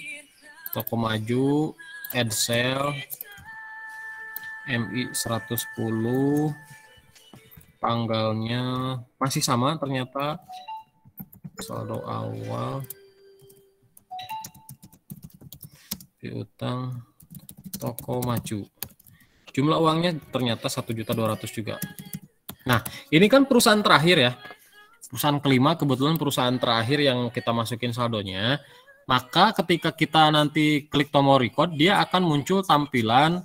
Toko Maju, add sale, MI 110. Tanggalnya masih sama ternyata, saldo awal piutang Toko Maju. Jumlah uangnya ternyata 1.200.000 juga. Nah, ini kan perusahaan terakhir ya. Perusahaan kelima, kebetulan perusahaan terakhir yang kita masukin saldonya. Maka ketika kita nanti klik tombol record, dia akan muncul tampilan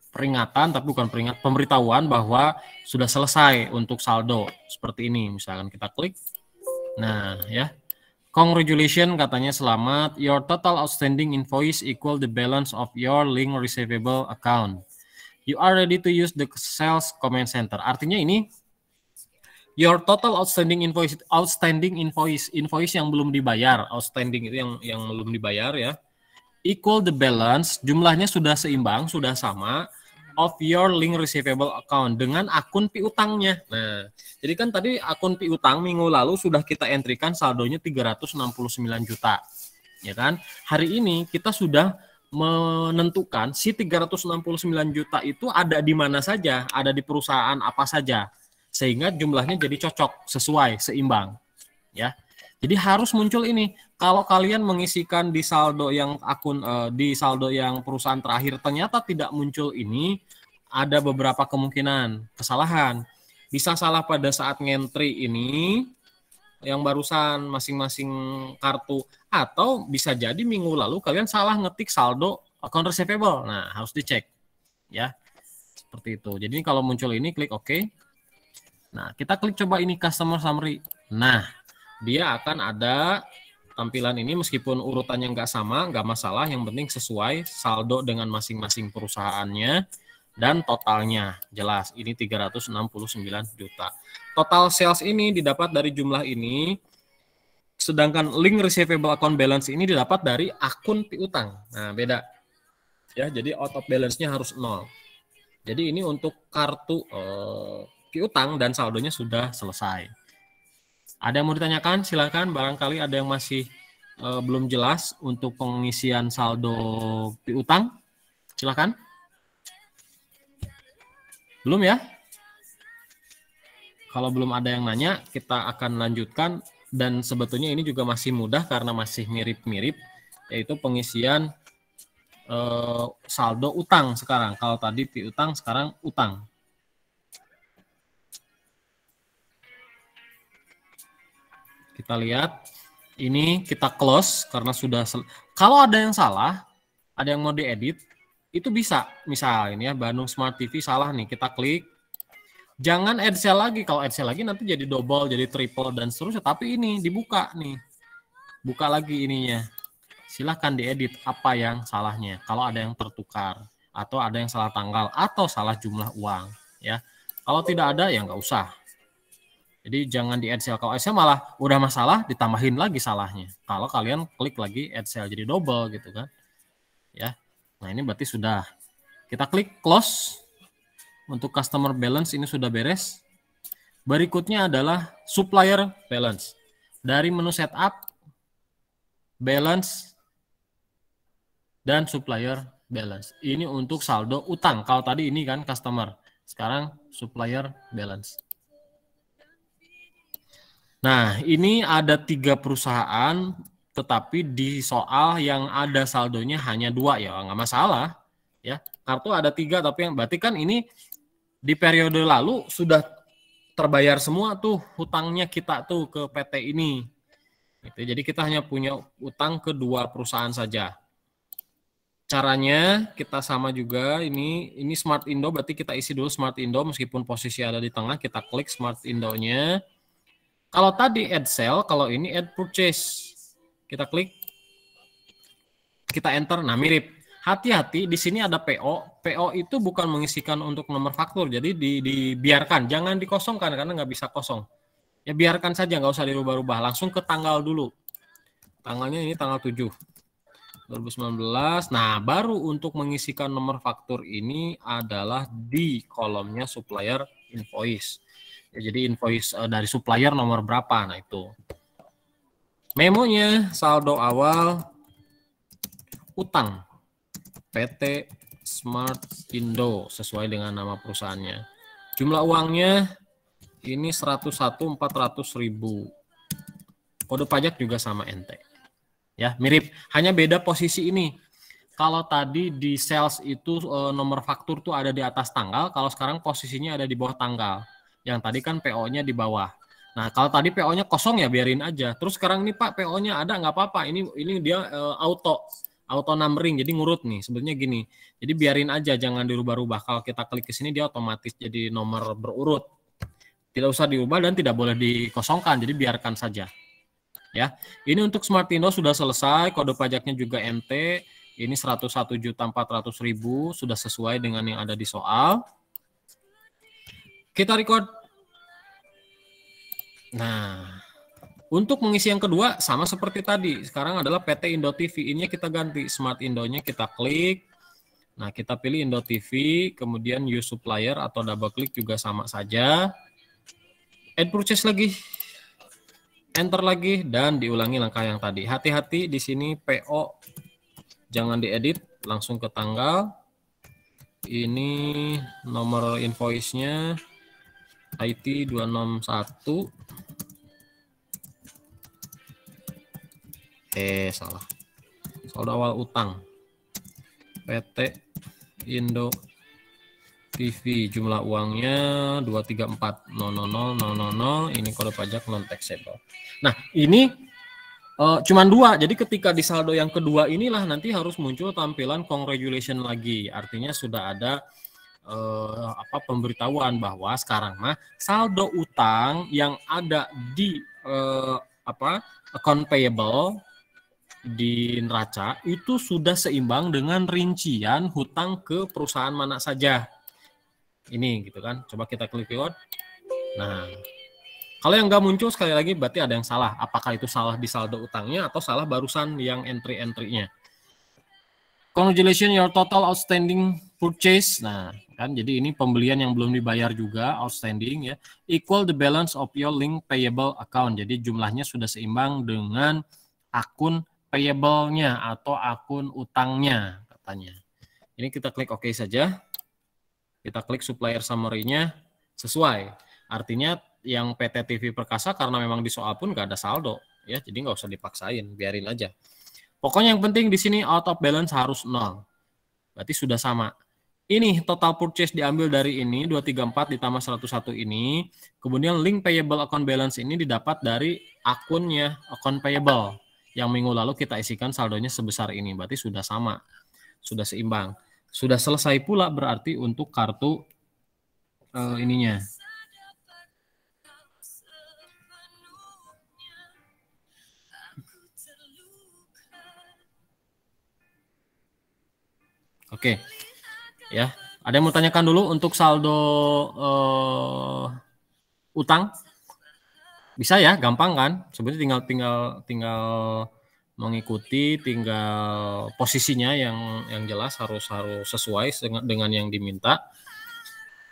peringatan, tapi bukan peringatan, pemberitahuan bahwa sudah selesai untuk saldo seperti ini. Misalkan kita klik, nah ya, congratulations katanya, selamat, your total outstanding invoice equal the balance of your link receivable account. You are ready to use the sales command center. Artinya ini your total outstanding invoice yang belum dibayar, outstanding itu yang belum dibayar ya, equal the balance, jumlahnya sudah seimbang, sudah sama, of your link receivable account, dengan akun piutangnya. Nah, jadi kan tadi akun piutang minggu lalu sudah kita entrykan saldonya 369 juta. Ya kan? Hari ini kita sudah menentukan si 369 juta itu ada di mana saja, ada di perusahaan apa saja. Sehingga jumlahnya jadi cocok, sesuai, seimbang. Ya. Jadi harus muncul ini. Kalau kalian mengisikan di saldo yang di saldo yang perusahaan terakhir ternyata tidak muncul ini, ada beberapa kemungkinan kesalahan. Bisa salah pada saat ngentry ini yang barusan masing-masing kartu, atau bisa jadi minggu lalu kalian salah ngetik saldo account receivable. Nah, harus dicek ya. Seperti itu. Jadi kalau muncul ini klik OK. Nah, kita klik coba ini customer summary. Nah, dia akan ada tampilan ini, meskipun urutannya nggak sama, nggak masalah, yang penting sesuai saldo dengan masing-masing perusahaannya dan totalnya jelas. Ini 369 juta. Total sales ini didapat dari jumlah ini, sedangkan link receivable account balance ini didapat dari akun piutang. Nah, beda. Ya, jadi out of balance-nya harus 0. Jadi ini untuk kartu piutang dan saldonya sudah selesai. Ada yang mau ditanyakan? Silakan. Barangkali ada yang masih belum jelas untuk pengisian saldo piutang. Silakan. Belum ya? Kalau belum ada yang nanya, kita akan lanjutkan. Dan sebetulnya ini juga masih mudah karena masih mirip-mirip, yaitu pengisian saldo utang sekarang. Kalau tadi piutang, sekarang utang. Kita lihat, ini kita close karena sudah. Kalau ada yang salah, ada yang mau diedit, itu bisa. Misal ini ya, Bandung Smart TV salah nih, kita klik. Jangan add cell lagi. Kalau add cell lagi nanti jadi double, jadi triple, dan seterusnya. Tapi ini dibuka nih. Buka lagi ininya. Silahkan diedit apa yang salahnya. Kalau ada yang tertukar, atau ada yang salah tanggal, atau salah jumlah uang. Ya. Kalau tidak ada, ya nggak usah. Jadi jangan di add cell. Kalau add cell malah udah masalah, ditambahin lagi salahnya. Kalau kalian klik lagi add cell, jadi double gitu kan. Ya. Nah ini berarti sudah. Kita klik close. Untuk customer balance ini sudah beres. Berikutnya adalah supplier balance. Dari menu setup, balance, dan supplier balance. Ini untuk saldo utang. Kalau tadi ini kan customer. Sekarang supplier balance. Nah, ini ada 3 perusahaan, tetapi di soal yang ada saldonya hanya 2 ya, nggak masalah. Ya, kartu ada 3, tapi yang berarti kan ini di periode lalu sudah terbayar semua tuh hutangnya kita tuh ke PT ini. Gitu. Jadi kita hanya punya utang ke 2 perusahaan saja. Caranya kita sama juga, ini Smart Indo, berarti kita isi dulu Smart Indo meskipun posisi ada di tengah, kita klik Smart Indo-nya. Kalau tadi add sell, kalau ini add purchase. Kita klik, kita enter, nah mirip. Hati-hati, di sini ada PO. PO itu bukan mengisikan untuk nomor faktur, jadi dibiarkan, jangan dikosongkan karena nggak bisa kosong. Ya biarkan saja, nggak usah dirubah-rubah, langsung ke tanggal dulu. Tanggalnya ini tanggal 7, 2019. Nah, baru untuk mengisikan nomor faktur ini adalah di kolomnya supplier invoice. Ya, jadi invoice dari supplier nomor berapa, nah itu. Memonya, saldo awal, utang. PT Smart Indo sesuai dengan nama perusahaannya. Jumlah uangnya ini 101.400.000. Kode pajak juga sama ente. Ya, mirip, hanya beda posisi ini. Kalau tadi di sales itu nomor faktur tuh ada di atas tanggal, kalau sekarang posisinya ada di bawah tanggal. Yang tadi kan PO-nya di bawah. Nah, kalau tadi PO-nya kosong ya biarin aja. Terus sekarang ini Pak PO-nya ada nggak apa-apa. Ini dia auto numbering, jadi ngurut nih. Sebenarnya gini, jadi biarin aja, jangan dirubah-rubah. Kalau kita klik ke sini dia otomatis jadi nomor berurut. Tidak usah dirubah dan tidak boleh dikosongkan, jadi biarkan saja. Ya, ini untuk Smart Indo sudah selesai, kode pajaknya juga MT. Ini 101.400.000 sudah sesuai dengan yang ada di soal. Kita record. Nah, untuk mengisi yang kedua sama seperti tadi. Sekarang adalah PT Indo TV. Ini kita ganti Smart Indo-nya, kita klik. Nah, kita pilih Indo TV, kemudian use supplier atau double klik juga sama saja. Add purchase lagi. Enter lagi dan diulangi langkah yang tadi. Hati-hati di sini PO jangan diedit, langsung ke tanggal. Ini nomor invoice-nya IT 261. Salah. Saldo awal utang. PT Indo TV, jumlah uangnya 234.000.000. Ini kode pajak non taxable. Nah, ini cuman 2. Jadi ketika di saldo yang kedua inilah nanti harus muncul tampilan congratulation lagi. Artinya sudah ada pemberitahuan bahwa sekarang mah saldo utang yang ada di account payable di neraca itu sudah seimbang dengan rincian hutang ke perusahaan mana saja. Ini gitu kan. Coba kita klik record. Nah, kalau yang nggak muncul sekali lagi berarti ada yang salah. Apakah itu salah di saldo utangnya atau salah barusan yang entry-entry-nya. Congratulations your total outstanding purchase. Nah, kan jadi ini pembelian yang belum dibayar juga outstanding ya. Equal the balance of your link payable account. Jadi jumlahnya sudah seimbang dengan akun payable-nya atau akun utangnya katanya. Ini kita klik OK saja. Kita klik supplier summary-nya sesuai. Artinya yang PT TV Perkasa karena memang di soal pun nggak ada saldo ya, jadi nggak usah dipaksain, biarin aja. Pokoknya yang penting di sini out of balance harus 0. Berarti sudah sama. Ini total purchase diambil dari ini 234 ditambah 101 ini. Kemudian link payable account balance ini didapat dari akunnya account payable. Yang minggu lalu kita isikan saldonya sebesar ini. Berarti sudah sama. Sudah seimbang. Sudah selesai pula berarti untuk kartu ininya. Oke, ya. Ada yang mau tanyakan dulu untuk saldo utang? Bisa ya, gampang kan? Sebenarnya tinggal mengikuti, tinggal posisinya yang jelas harus sesuai dengan yang diminta.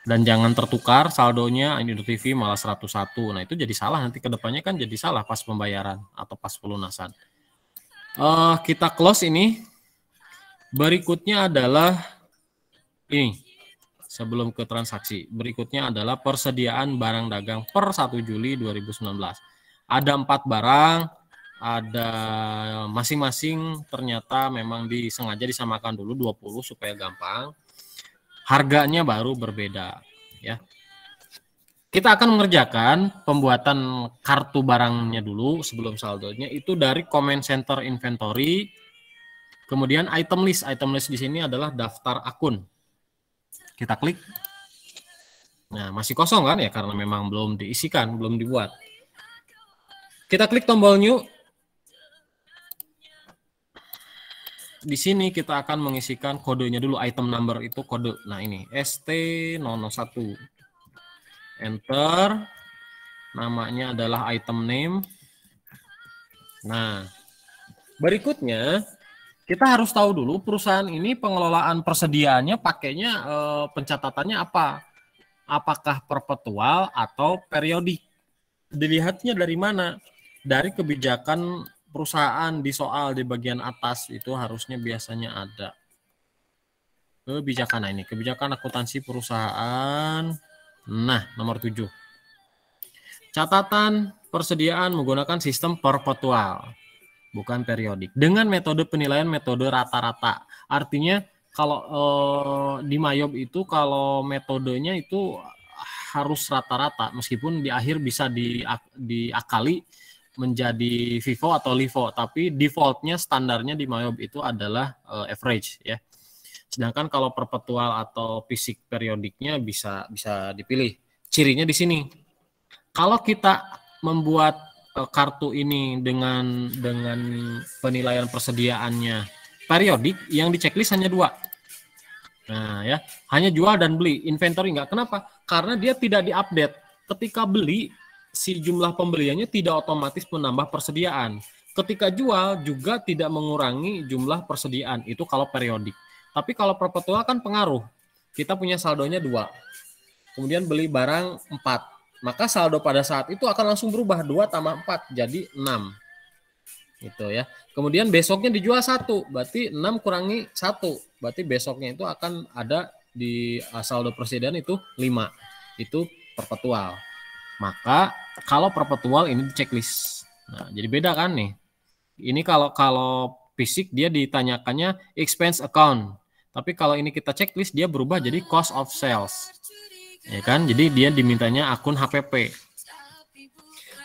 Dan jangan tertukar saldonya ini TV malah 101. Nah itu jadi salah nanti kedepannya kan jadi salah pas pembayaran atau pas pelunasan. Kita close ini. Berikutnya adalah ini, sebelum ke transaksi. Berikutnya adalah persediaan barang dagang per 1 Juli 2019. Ada 4 barang, ada masing-masing ternyata memang disengaja disamakan dulu 20 supaya gampang. Harganya baru berbeda. Ya. Kita akan mengerjakan pembuatan kartu barangnya dulu sebelum saldonya itu dari comment center inventory. Kemudian item list di sini adalah daftar akun. Kita klik. Nah, masih kosong kan ya karena memang belum diisikan, belum dibuat. Kita klik tombol new. Di sini kita akan mengisikan kodenya dulu, item number itu kode. Nah, ini ST001. Enter. Namanya adalah item name. Nah, berikutnya kita harus tahu dulu perusahaan ini pengelolaan persediaannya pakainya pencatatannya apa? Apakah perpetual atau periodik? Dilihatnya dari mana? Dari kebijakan perusahaan di soal di bagian atas itu harusnya biasanya ada. Kebijakan ini, kebijakan akuntansi perusahaan. Nah, nomor 7. Catatan persediaan menggunakan sistem perpetual. Bukan periodik. Dengan metode penilaian metode rata-rata. Artinya kalau di Mayob itu kalau metodenya itu harus rata-rata. Meskipun di akhir bisa diakali menjadi FIFO atau LIFO. Tapi defaultnya standarnya di Mayob itu adalah average. Ya. Sedangkan kalau perpetual atau fisik periodiknya bisa dipilih. Cirinya di sini. Kalau kita membuat kartu ini dengan penilaian persediaannya periodik, yang di checklist hanya 2. Nah ya, hanya jual dan beli, inventory enggak. Kenapa? Karena dia tidak diupdate. Ketika beli, si jumlah pembeliannya tidak otomatis menambah persediaan. Ketika jual juga tidak mengurangi jumlah persediaan. Itu kalau periodik. Tapi kalau perpetual kan pengaruh. Kita punya saldonya 2. Kemudian beli barang 4. Maka saldo pada saat itu akan langsung berubah 2 tambah 4 jadi 6. Gitu ya. Kemudian besoknya dijual 1, berarti 6 kurangi 1. Berarti besoknya itu akan ada di saldo persediaan itu 5. Itu perpetual. Maka kalau perpetual ini di checklist. Nah, jadi beda kan nih. Ini kalau fisik dia ditanyakannya expense account. Tapi kalau ini kita checklist dia berubah jadi cost of sales. Ya kan, jadi dia dimintanya akun HPP.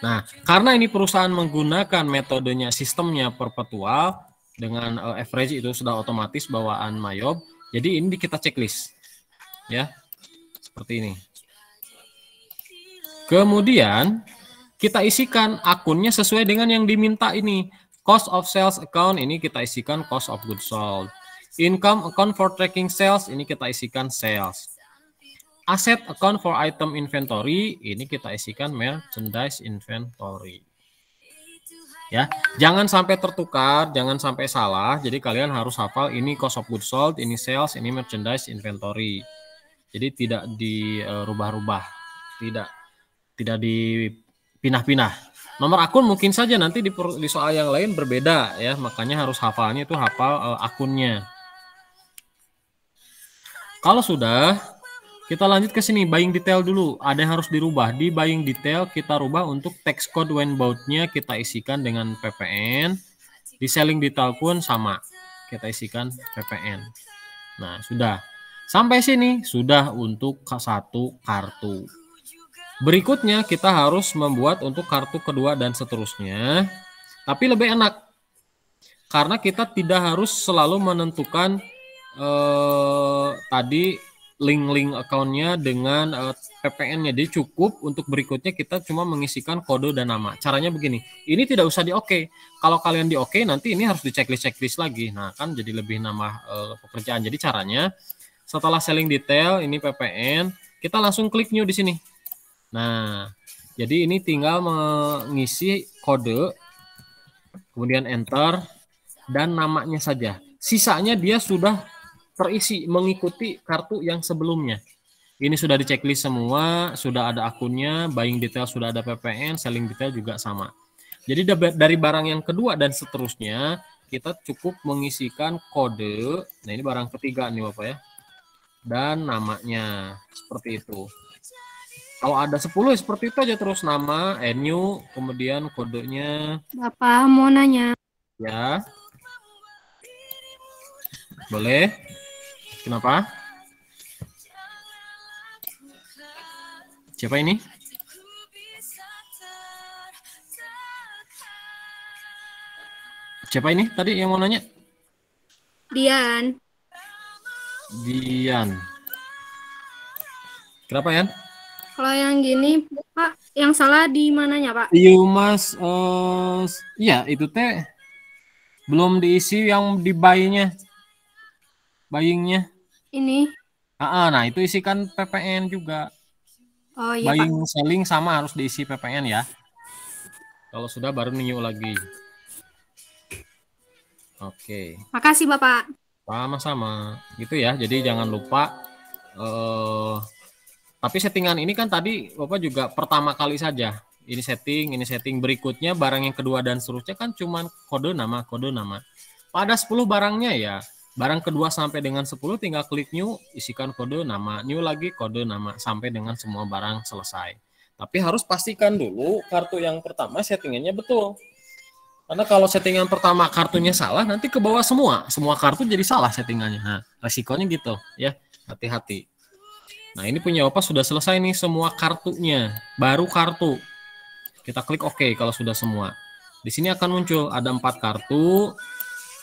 Nah, karena ini perusahaan menggunakan metodenya sistemnya perpetual dengan average itu sudah otomatis bawaan Mayob. Jadi ini kita checklist, ya, seperti ini. Kemudian kita isikan akunnya sesuai dengan yang diminta ini. Cost of sales account ini kita isikan cost of goods sold. Income account for tracking sales ini kita isikan sales. Asset account for item inventory ini kita isikan merchandise inventory. Ya, jangan sampai tertukar, jangan sampai salah. Jadi kalian harus hafal ini cost of goods sold, ini sales, ini merchandise inventory. Jadi tidak dirubah-rubah, tidak dipindah-pindah. Nomor akun mungkin saja nanti di soal yang lain berbeda ya, makanya harus hafalnya itu hafal akunnya. Kalau sudah, Kita lanjut ke sini, buying detail dulu. Ada yang harus dirubah. Di buying detail kita rubah untuk text code when bought-nya kita isikan dengan PPN. Di selling detail pun sama. Kita isikan PPN. Nah, sudah. Sampai sini sudah untuk satu kartu. Berikutnya kita harus membuat untuk kartu kedua dan seterusnya. Tapi lebih enak. Karena kita tidak harus selalu menentukan tadi link-link account-nya dengan PPN-nya. Jadi cukup untuk berikutnya kita cuma mengisikan kode dan nama. Caranya begini, ini tidak usah di oke. Kalau kalian di oke, nanti ini harus di checklist lagi. Nah, kan jadi lebih nambah pekerjaan. Jadi caranya, setelah selling detail, ini PPN, kita langsung klik new di sini. Nah, jadi ini tinggal mengisi kode, kemudian enter, dan namanya saja. Sisanya dia sudah terisi mengikuti kartu yang sebelumnya. Ini sudah di checklist semua, sudah ada akunnya, buying detail sudah ada PPN, selling detail juga sama. Jadi dari barang yang kedua dan seterusnya, kita cukup mengisikan kode. Nah, ini barang ketiga nih Bapak ya. Dan namanya seperti itu. Kalau ada 10 seperti itu aja terus nama, new, kemudian kodenya. Bapak mau nanya. Ya. Boleh? Kenapa? Siapa ini? Siapa ini tadi yang mau nanya? Dian. Dian. Kenapa ya? Kalau yang gini, Pak, yang salah di mananya, Pak? Iya Mas, iya itu teh belum diisi yang di buy-nya. Buying-nya. Ini. Nah itu isikan PPN juga. Oh iya, Buying Pak. selling sama harus diisi PPN ya. Kalau sudah baru new lagi. Oke. Makasih, Bapak. Sama-sama. Gitu ya. Jadi jangan lupa. Tapi settingan ini kan tadi Bapak juga pertama kali saja. Ini setting berikutnya barang yang kedua dan seterusnya kan cuman kode nama. Pada 10 barangnya ya. Barang kedua sampai dengan 10 tinggal klik new, isikan kode nama, new lagi kode nama sampai dengan semua barang selesai. Tapi harus pastikan dulu kartu yang pertama settingannya betul. Karena kalau settingan pertama kartunya salah, nanti ke bawah semua kartu jadi salah settingannya. Nah, resikonya gitu ya, hati-hati. Nah, ini punya Bapak sudah selesai nih semua kartunya, baru kartu. Kita klik OK kalau sudah semua. Di sini akan muncul ada 4 kartu.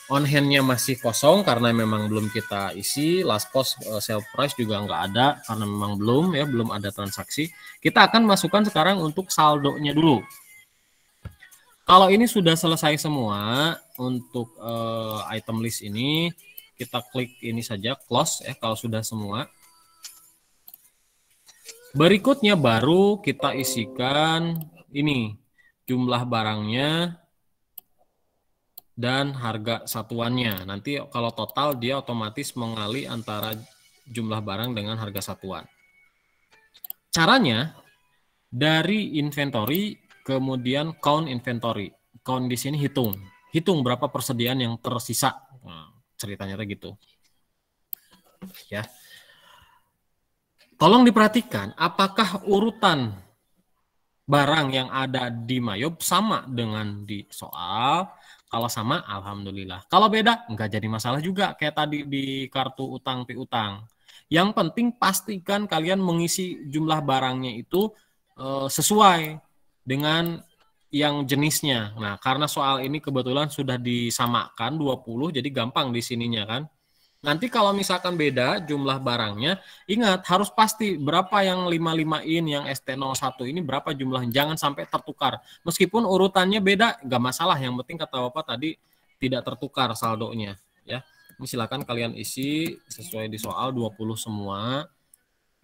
On hand-nya masih kosong karena memang belum kita isi. Last cost sale price juga nggak ada karena memang belum ada transaksi. Kita akan masukkan sekarang untuk saldonya dulu. Kalau ini sudah selesai semua untuk item list ini, kita klik ini saja close ya kalau sudah semua. Berikutnya baru kita isikan ini jumlah barangnya dan harga satuannya. Nanti kalau total dia otomatis mengalih antara jumlah barang dengan harga satuan. Caranya dari inventory kemudian count inventory. Count di sini hitung berapa persediaan yang tersisa. Nah, ceritanya gitu. Ya. Tolong diperhatikan apakah urutan barang yang ada di Mayob sama dengan di soal. Kalau sama, alhamdulillah. Kalau beda, nggak jadi masalah juga. Kayak tadi di kartu utang piutang. Yang penting pastikan kalian mengisi jumlah barangnya itu sesuai dengan yang jenisnya. Nah, karena soal ini kebetulan sudah disamakan 20, jadi gampang di sininya kan. Nanti kalau misalkan beda jumlah barangnya, ingat harus pasti berapa yang 55-in, yang ST01 ini berapa jumlahnya. Jangan sampai tertukar. Meskipun urutannya beda, nggak masalah. Yang penting kata Bapak tadi tidak tertukar saldonya. Ya, ini silakan kalian isi sesuai di soal 20 semua.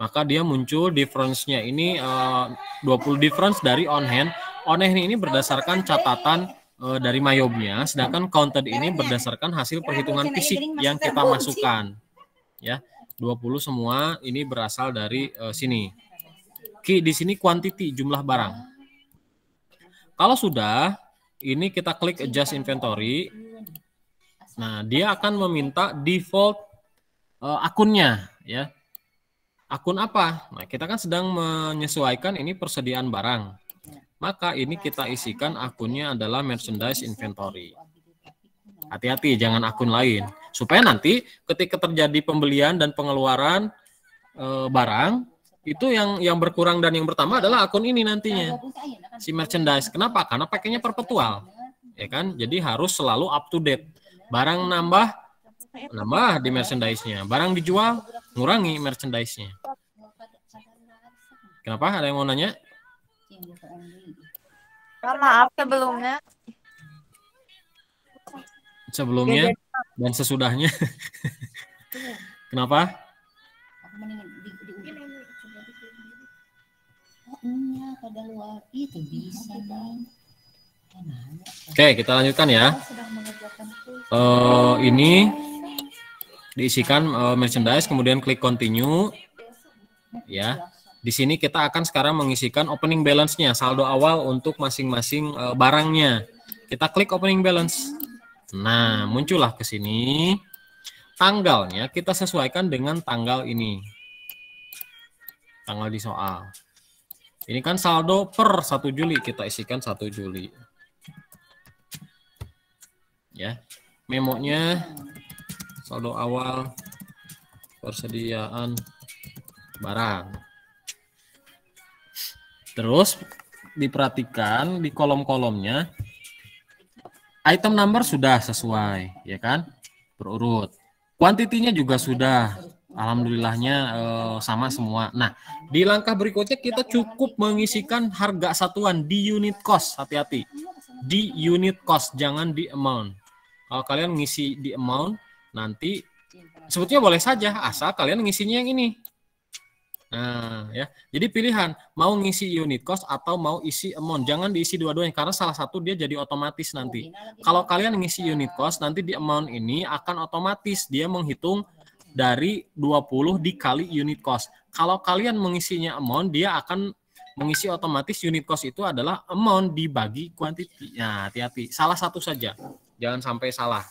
Maka dia muncul difference-nya ini 20 difference dari on hand. On hand ini berdasarkan catatan dari Mayobnya, sedangkan counted ini berdasarkan hasil perhitungan fisik yang kita masukkan. Ya, 20 semua ini berasal dari sini. Di sini quantity jumlah barang. Kalau sudah, ini kita klik adjust inventory. Nah, dia akan meminta default akunnya, ya. Akun apa? Nah, kita kan sedang menyesuaikan ini persediaan barang. Maka ini kita isikan akunnya adalah merchandise inventory. Hati-hati, jangan akun lain. Supaya nanti ketika terjadi pembelian dan pengeluaran barang, itu yang berkurang dan yang bertambah adalah akun ini nantinya. Si merchandise. Kenapa? Karena pakainya perpetual. Ya kan? Jadi harus selalu up to date. Barang nambah di merchandise-nya. Barang dijual, ngurangi merchandise-nya. Kenapa? Ada yang mau nanya? Maaf sebelumnya Dan sesudahnya. Kenapa? Pada luar itu bisa nih. Oke, kita lanjutkan ya. Ini diisikan merchandise, kemudian klik continue. Ya, di sini kita akan sekarang mengisikan opening balance-nya, saldo awal untuk masing-masing barangnya. Kita klik opening balance. Nah, muncullah ke sini. Tanggalnya kita sesuaikan dengan tanggal ini. Tanggal di soal. Ini kan saldo per 1 Juli, kita isikan 1 Juli. Ya, memonya saldo awal persediaan barang. Terus diperhatikan di kolom-kolomnya, item number sudah sesuai, ya kan? Berurut. Kuantitinya juga sudah, alhamdulillahnya sama semua. Nah, di langkah berikutnya kita cukup mengisikan harga satuan di unit cost. Hati-hati, di unit cost, jangan di amount. Kalau kalian ngisi di amount, nanti sebetulnya boleh saja, asal kalian ngisinya yang ini. Nah, ya. Jadi pilihan, mau ngisi unit cost atau mau isi amount. Jangan diisi dua-duanya, karena salah satu dia jadi otomatis nanti. Kalau kalian ngisi unit cost, nanti di amount ini akan otomatis dia menghitung dari 20 dikali unit cost. Kalau kalian mengisinya amount, dia akan mengisi otomatis unit cost itu adalah amount dibagi quantity. Nah, hati-hati, salah satu saja. Jangan sampai salah.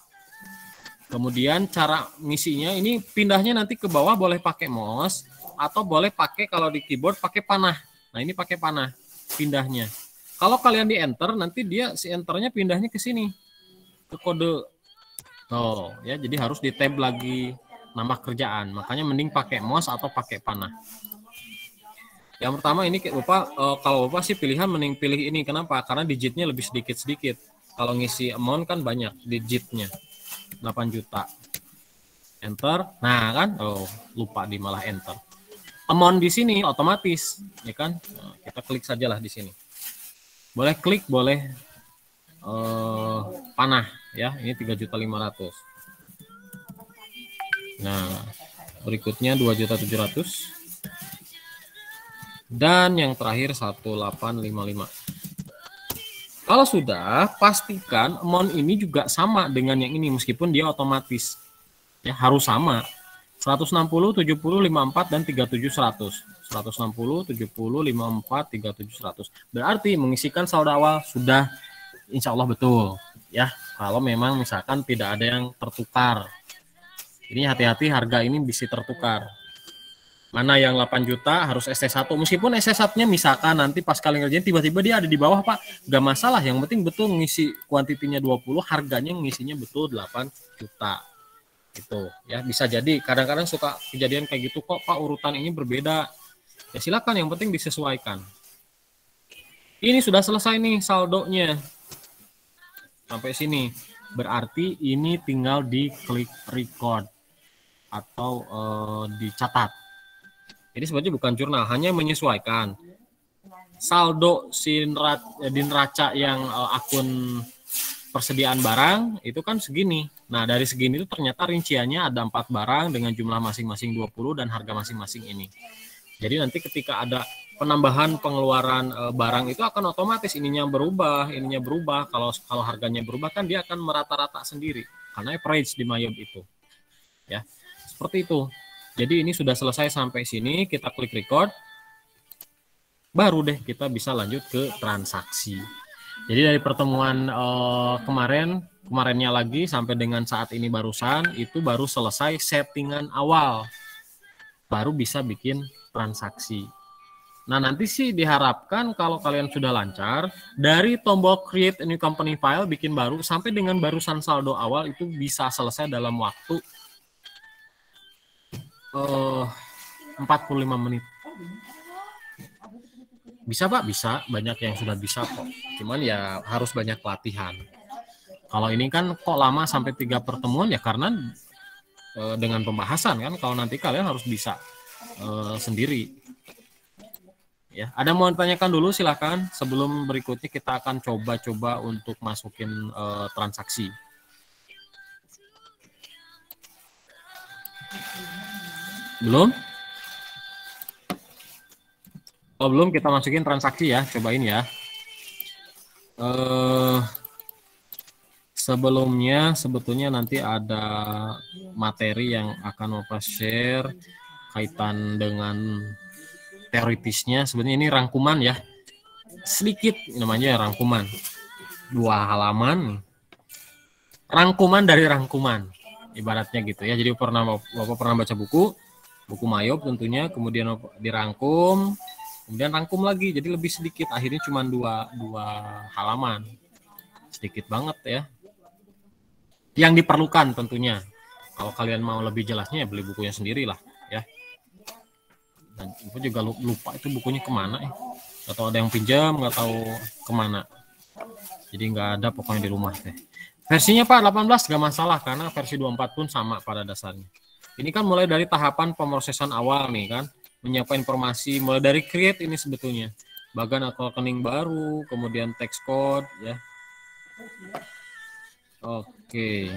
Kemudian cara ngisinya ini pindahnya nanti ke bawah boleh pakai mouse atau boleh pakai kalau di keyboard pakai panah. Nah, ini pakai panah pindahnya. Kalau kalian di enter nanti dia si enternya pindahnya ke sini. Ke kode. Oh, ya jadi harus di tab lagi nama kerjaan. Makanya mending pakai mouse atau pakai panah. Yang pertama ini Bapak kalau Bapak sih pilihan mending pilih ini. Kenapa? Karena digitnya lebih sedikit-sedikit. Kalau ngisi amount kan banyak digitnya. 8 juta. Enter. Nah, kan? Oh, lupa di malah enter. Amount di sini otomatis, ya kan? Nah, kita klik sajalah di sini. Boleh klik, boleh panah ya. Ini 3.500.000. Nah, berikutnya 2.700.000. Dan yang terakhir 1.855. Kalau sudah, pastikan amount ini juga sama dengan yang ini meskipun dia otomatis. Ya, harus sama. 160, 70, 54 dan 37.100. 160, 70, 54, 37.100. Berarti mengisikan saldo awal sudah insya Allah betul. Ya, kalau memang misalkan tidak ada yang tertukar. Ini hati-hati harga ini bisa tertukar. Mana yang 8 juta harus ST1. Meskipun ST1-nya misalkan nanti pas kalian ngerjain tiba-tiba dia ada di bawah, Pak. Gak masalah, yang penting betul ngisi kuantitinya 20, harganya ngisinya betul 8 juta. Gitu ya, bisa jadi kadang-kadang suka kejadian kayak gitu, kok Pak urutan ini berbeda. Ya silakan, yang penting disesuaikan. Ini sudah selesai nih saldonya. Sampai sini. Berarti ini tinggal diklik record atau dicatat. Ini sebenarnya bukan jurnal, hanya menyesuaikan saldo di neraca yang akun persediaan barang itu kan segini. Nah, dari segini itu ternyata rinciannya ada 4 barang dengan jumlah masing-masing 20 dan harga masing-masing ini. Jadi nanti ketika ada penambahan pengeluaran barang itu akan otomatis ininya berubah. Kalau harganya berubah kan dia akan merata-rata sendiri karena average di Mayob itu. Ya. Seperti itu. Jadi ini sudah selesai sampai sini, kita klik record. Baru deh kita bisa lanjut ke transaksi. Jadi dari pertemuan kemarinnya lagi sampai dengan saat ini barusan itu baru selesai settingan awal. baru bisa bikin transaksi. Nah, nanti sih diharapkan kalau kalian sudah lancar, dari tombol create a new company file, bikin baru, sampai dengan barusan saldo awal itu bisa selesai dalam waktu 45 menit. Bisa Pak? Bisa. Banyak yang sudah bisa kok. Cuman ya harus banyak latihan. Kalau ini kan kok lama sampai 3 pertemuan ya karena dengan pembahasan kan. Kalau nanti kalian harus bisa sendiri. Ya, ada mau tanyakan dulu silahkan. Sebelum berikutnya kita akan coba-coba untuk masukin transaksi. Belum? Oh, belum, kita masukin transaksi ya. Cobain ya. Sebelumnya sebetulnya nanti ada materi yang akan Bapak share kaitan dengan teoritisnya. Sebenarnya ini rangkuman ya, sedikit namanya rangkuman, 2 halaman, rangkuman dari rangkuman, ibaratnya gitu ya. Jadi Bapak pernah baca buku Mayop tentunya, kemudian dirangkum, kemudian rangkum lagi, jadi lebih sedikit, akhirnya cuma 2 halaman, sedikit banget ya. Yang diperlukan tentunya, kalau kalian mau lebih jelasnya ya beli bukunya sendiri lah ya. Dan aku juga lupa itu bukunya kemana ya. Gak tahu ada yang pinjam, nggak tahu kemana. Jadi nggak ada pokoknya di rumah deh. Versinya Pak 18 nggak masalah karena versi 24 pun sama pada dasarnya. Ini kan mulai dari tahapan pemrosesan awal nih kan, menyiapkan informasi mulai dari create ini sebetulnya. Bagan atau rekening baru, kemudian text code ya. Oke.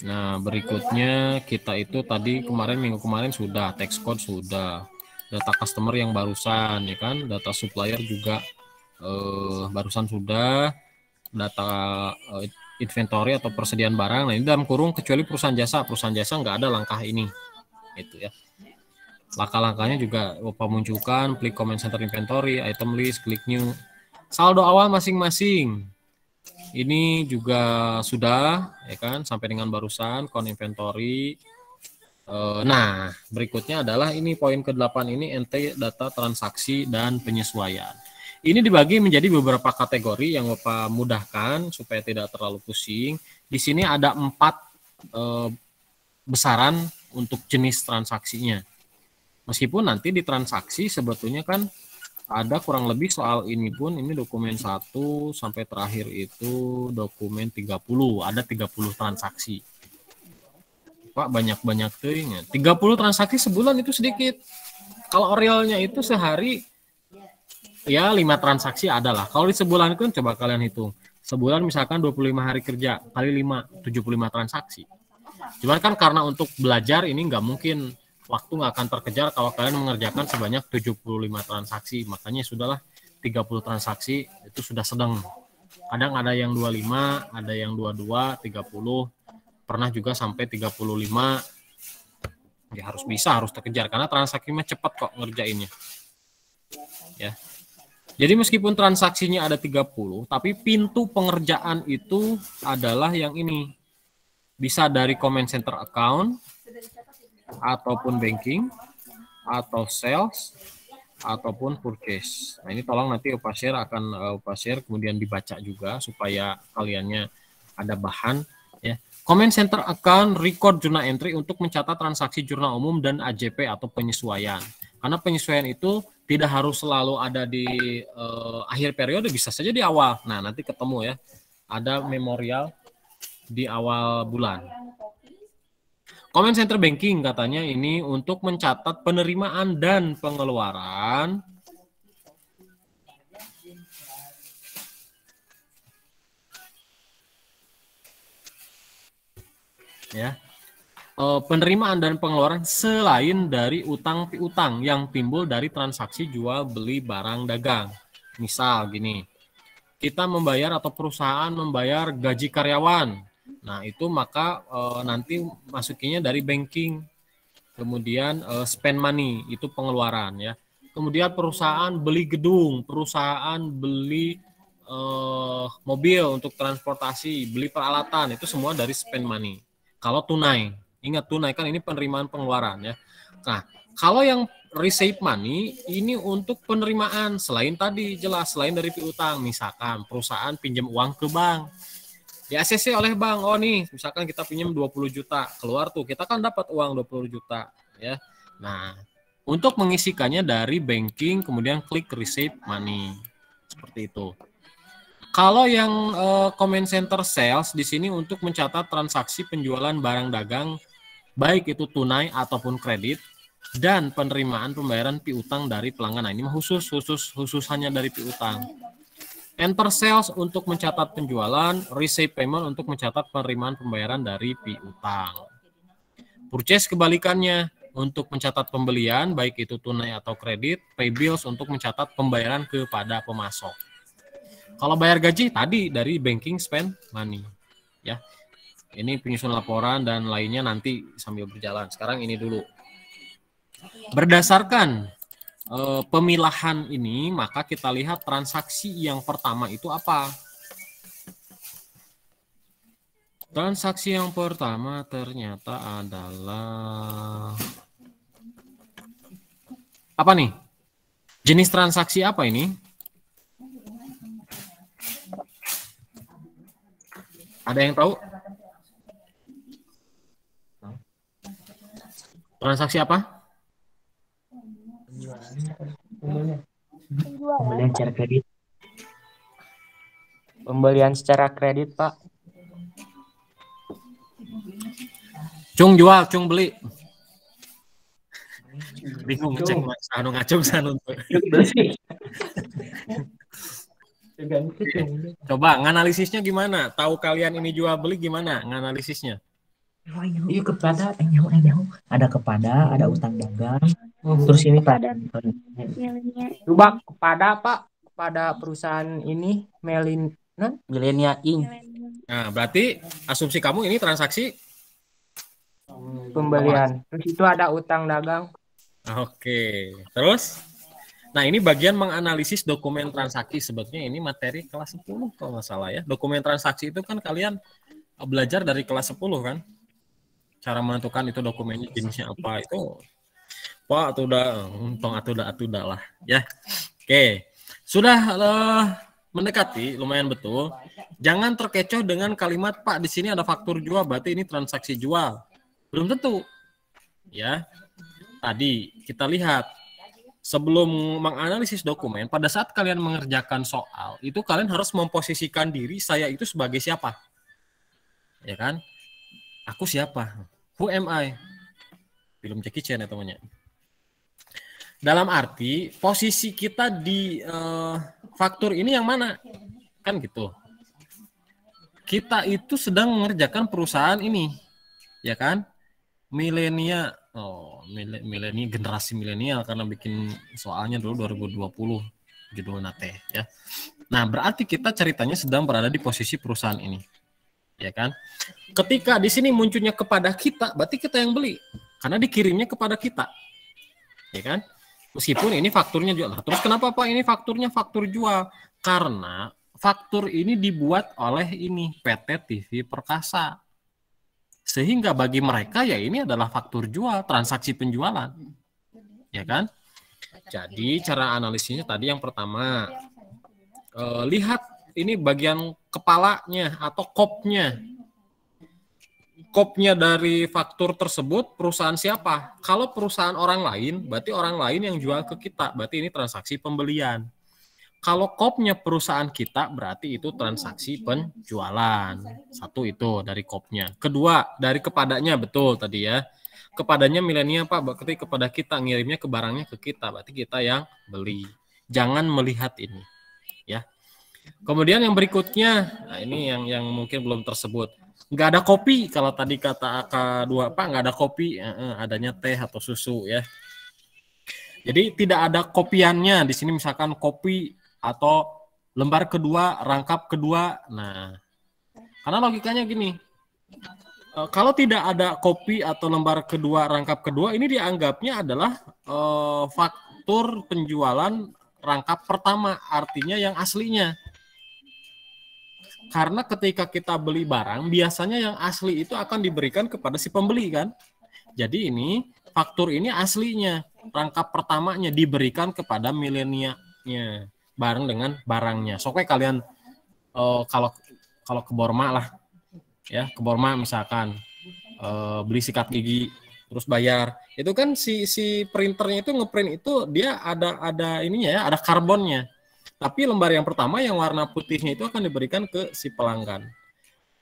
Nah, berikutnya kita itu tadi minggu kemarin sudah text code sudah, data customer yang barusan ya kan, data supplier juga barusan sudah, data inventory atau persediaan barang. Nah, ini dalam kurung kecuali perusahaan jasa nggak ada langkah ini, itu ya. Langkah-langkahnya juga Bapak munculkan, klik comment center inventory, item list, klik new, saldo awal masing-masing. Ini juga sudah ya kan sampai dengan barusan count inventory. Nah, berikutnya adalah ini poin ke-8 ini ente data transaksi dan penyesuaian. Ini dibagi menjadi beberapa kategori yang Bapak mudahkan supaya tidak terlalu pusing. Di sini ada 4 besaran untuk jenis transaksinya. Meskipun nanti di transaksi sebetulnya kan ada kurang lebih soal ini pun, ini dokumen 1 sampai terakhir itu dokumen 30, ada 30 transaksi. Pak banyak-banyak tuh, 30 transaksi sebulan itu sedikit. Kalau realnya itu sehari ya 5 transaksi adalah. Kalau di sebulan itu coba kalian hitung. Sebulan misalkan 25 hari kerja kali 5, 75 transaksi. Cuman kan karena untuk belajar ini nggak mungkin, waktu nggak akan terkejar kalau kalian mengerjakan sebanyak 75 transaksi. Makanya sudahlah 30 transaksi itu sudah sedang. Kadang ada yang 25, ada yang 22, 30, pernah juga sampai 35. Ya harus terkejar karena transaksinya cepat kok ngerjainnya. Ya. Jadi meskipun transaksinya ada 30, tapi pintu pengerjaan itu adalah yang ini. Bisa dari comment center account, ataupun banking, atau sales, ataupun purchase. Nah, ini tolong nanti Opa share kemudian dibaca juga supaya kaliannya ada bahan ya. Comment center account record journal entry untuk mencatat transaksi jurnal umum dan AJP atau penyesuaian. Karena penyesuaian itu tidak harus selalu ada di akhir periode, bisa saja di awal. Nah, nanti ketemu ya. Ada memorial di awal bulan. Comment center banking katanya ini untuk mencatat penerimaan dan pengeluaran ya. Penerimaan dan pengeluaran selain dari utang piutang yang timbul dari transaksi jual beli barang dagang. Misal gini, kita membayar atau perusahaan membayar gaji karyawan. Nah, itu maka nanti masukinnya dari banking. Kemudian spend money, itu pengeluaran ya. Kemudian perusahaan beli gedung, perusahaan beli mobil untuk transportasi, beli peralatan, itu semua dari spend money. Kalau tunai. Ingat tunai kan ini penerimaan pengeluaran ya. Nah, kalau yang receive money ini untuk penerimaan selain tadi jelas selain dari piutang, misalkan perusahaan pinjam uang ke bank. Di ACC oleh bank, oh nih misalkan kita pinjam 20 juta, keluar tuh kita kan dapat uang 20 juta ya. Nah, untuk mengisikannya dari banking kemudian klik receive money. Seperti itu. Kalau yang comment center sales di sini untuk mencatat transaksi penjualan barang dagang baik itu tunai ataupun kredit dan penerimaan pembayaran piutang dari pelanggan. Nah, ini khusus hanya dari piutang. Enter sales untuk mencatat penjualan, receive payment untuk mencatat penerimaan pembayaran dari piutang. Purchase kebalikannya untuk mencatat pembelian baik itu tunai atau kredit, pay bills untuk mencatat pembayaran kepada pemasok. Kalau bayar gaji tadi dari banking spend money ya. Ini penyusun laporan dan lainnya nanti sambil berjalan. Sekarang ini dulu. Berdasarkan pemilahan ini, maka kita lihat transaksi yang pertama itu apa? Transaksi yang pertama ternyata adalah apa nih? Jenis transaksi apa ini? Ada yang tahu? Transaksi apa? Pembelian secara kredit. Pembelian secara kredit, Pak. Cung jual, cung beli. Bingung ngecek anu ngacung sanu. Coba nganalisisnya gimana? Tahu kalian ini jual beli gimana nganalisisnya? Iya kepada ada kepada, ada utang dagang. Terus ini Pak. Coba kepada Pak, kepada perusahaan ini Milenia Inc. Nah, berarti asumsi kamu ini transaksi Pembelian. Terus itu ada utang dagang. Oke. Terus? Nah, ini bagian menganalisis dokumen transaksi. Sebetulnya ini materi kelas 10 kalau nggak salah ya. Dokumen transaksi itu kan kalian belajar dari kelas 10 kan? Cara menentukan itu dokumennya jenisnya apa itu. Pak, atau udah untung atau udah lah ya. Oke. Sudah mendekati lumayan betul. Jangan terkecoh dengan kalimat Pak di sini ada faktur jual, berarti ini transaksi jual. Belum tentu. Ya. Tadi kita lihat sebelum menganalisis dokumen, pada saat kalian mengerjakan soal, itu kalian harus memposisikan diri saya itu sebagai siapa? Ya kan? Aku siapa? Who am I? Film Jackie Chan ya temannya. Dalam arti posisi kita di faktur ini yang mana? Kan gitu. Kita itu sedang mengerjakan perusahaan ini. Ya kan? Milenial. Oh, milenial, generasi milenial karena bikin soalnya dulu 2020 judulnya teh ya. Nah, berarti kita ceritanya sedang berada di posisi perusahaan ini. Ya kan? Ketika di sini munculnya kepada kita, berarti kita yang beli karena dikirimnya kepada kita. Ya kan? Meskipun ini fakturnya jual. Nah, terus kenapa Pak ini fakturnya faktur jual? Karena faktur ini dibuat oleh ini PT TV Perkasa. Sehingga bagi mereka ya ini adalah faktur jual, transaksi penjualan. Ya kan? Jadi cara analisisnya tadi yang pertama, lihat ini bagian kepalanya atau kopnya. Kopnya dari faktur tersebut perusahaan siapa? Kalau perusahaan orang lain, berarti orang lain yang jual ke kita, berarti ini transaksi pembelian. Kalau kopnya perusahaan kita, berarti itu transaksi penjualan. Satu itu dari kopnya. Kedua, dari kepadanya, betul tadi ya. Kepadanya milenial Pak, berarti kepada kita, ngirimnya ke barangnya ke kita, berarti kita yang beli. Jangan melihat ini. Ya. Kemudian yang berikutnya, nah ini yang mungkin belum tersebut. Nggak ada kopi, kalau tadi kata AK2, Pak, nggak ada kopi, adanya teh atau susu ya. Jadi tidak ada kopiannya, di sini misalkan kopi, atau lembar kedua, rangkap kedua. Nah, karena logikanya gini, kalau tidak ada kopi atau lembar kedua, rangkap kedua, ini dianggapnya adalah faktur penjualan rangkap pertama, artinya yang aslinya. Karena ketika kita beli barang, biasanya yang asli itu akan diberikan kepada si pembeli kan. Jadi ini faktur ini aslinya, rangkap pertamanya diberikan kepada milenialnya bareng dengan barangnya. Soalnya kalian kalau ke Borma lah, ya ke Borma misalkan beli sikat gigi terus bayar, itu kan si printernya itu ngeprint itu dia ada ininya ya, ada karbonnya. Tapi lembar yang pertama yang warna putihnya itu akan diberikan ke si pelanggan.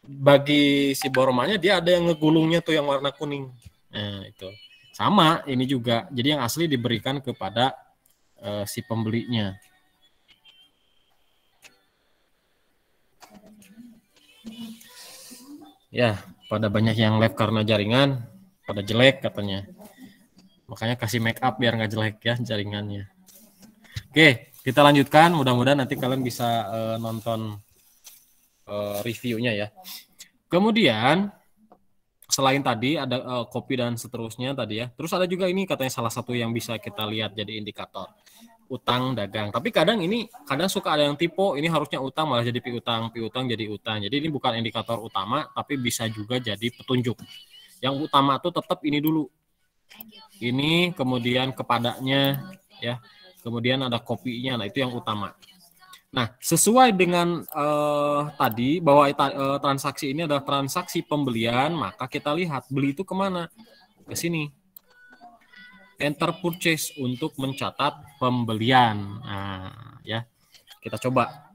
Bagi si Bormanya dia ada yang ngegulungnya tuh yang warna kuning. Nah, itu. Sama ini juga. Jadi yang asli diberikan kepada si pembelinya. Ya, pada banyak yang live karena jaringan pada jelek katanya. Makanya kasih make up biar nggak jelek ya jaringannya. Oke, kita lanjutkan. Mudah-mudahan nanti kalian bisa nonton reviewnya ya. Kemudian selain tadi ada kopi dan seterusnya tadi ya. Terus ada juga ini katanya salah satu yang bisa kita lihat jadi indikator. Utang dagang. Tapi kadang suka ada yang tipe ini harusnya utang malah jadi piutang jadi utang. Jadi ini bukan indikator utama tapi bisa juga jadi petunjuk. Yang utama tuh tetap ini dulu. Ini kemudian kepadanya ya. Kemudian ada kopinya. Nah, itu yang utama. Nah, sesuai dengan tadi bahwa transaksi ini adalah transaksi pembelian, maka kita lihat beli itu kemana? Ke sini. Enter purchase untuk mencatat pembelian. Nah, ya. Kita coba.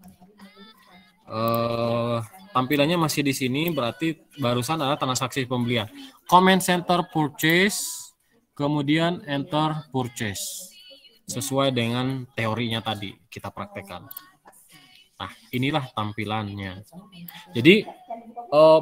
Tampilannya masih di sini, berarti barusan adalah transaksi pembelian. Comment center purchase, kemudian enter purchase. Sesuai dengan teorinya tadi kita praktekkan. Nah, inilah tampilannya. Jadi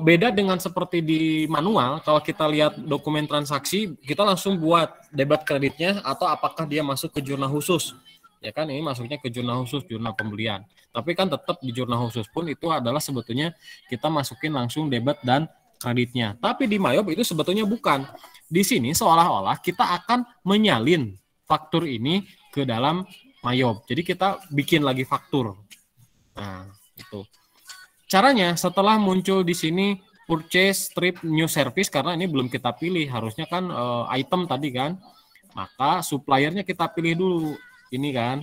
beda dengan seperti di manual, kalau kita lihat dokumen transaksi, kita langsung buat debit kreditnya atau apakah dia masuk ke jurnal khusus. Ya kan, ini masuknya ke jurnal khusus, jurnal pembelian. Tapi kan tetap di jurnal khusus pun itu adalah sebetulnya kita masukin langsung debit dan kreditnya. Tapi di Mayob itu sebetulnya bukan. Di sini seolah-olah kita akan menyalin faktur ini ke dalam Mayob. Jadi kita bikin lagi faktur. Nah, itu. Caranya setelah muncul di sini purchase strip new service, karena ini belum kita pilih, harusnya kan item tadi kan. Maka suppliernya kita pilih dulu. Ini kan.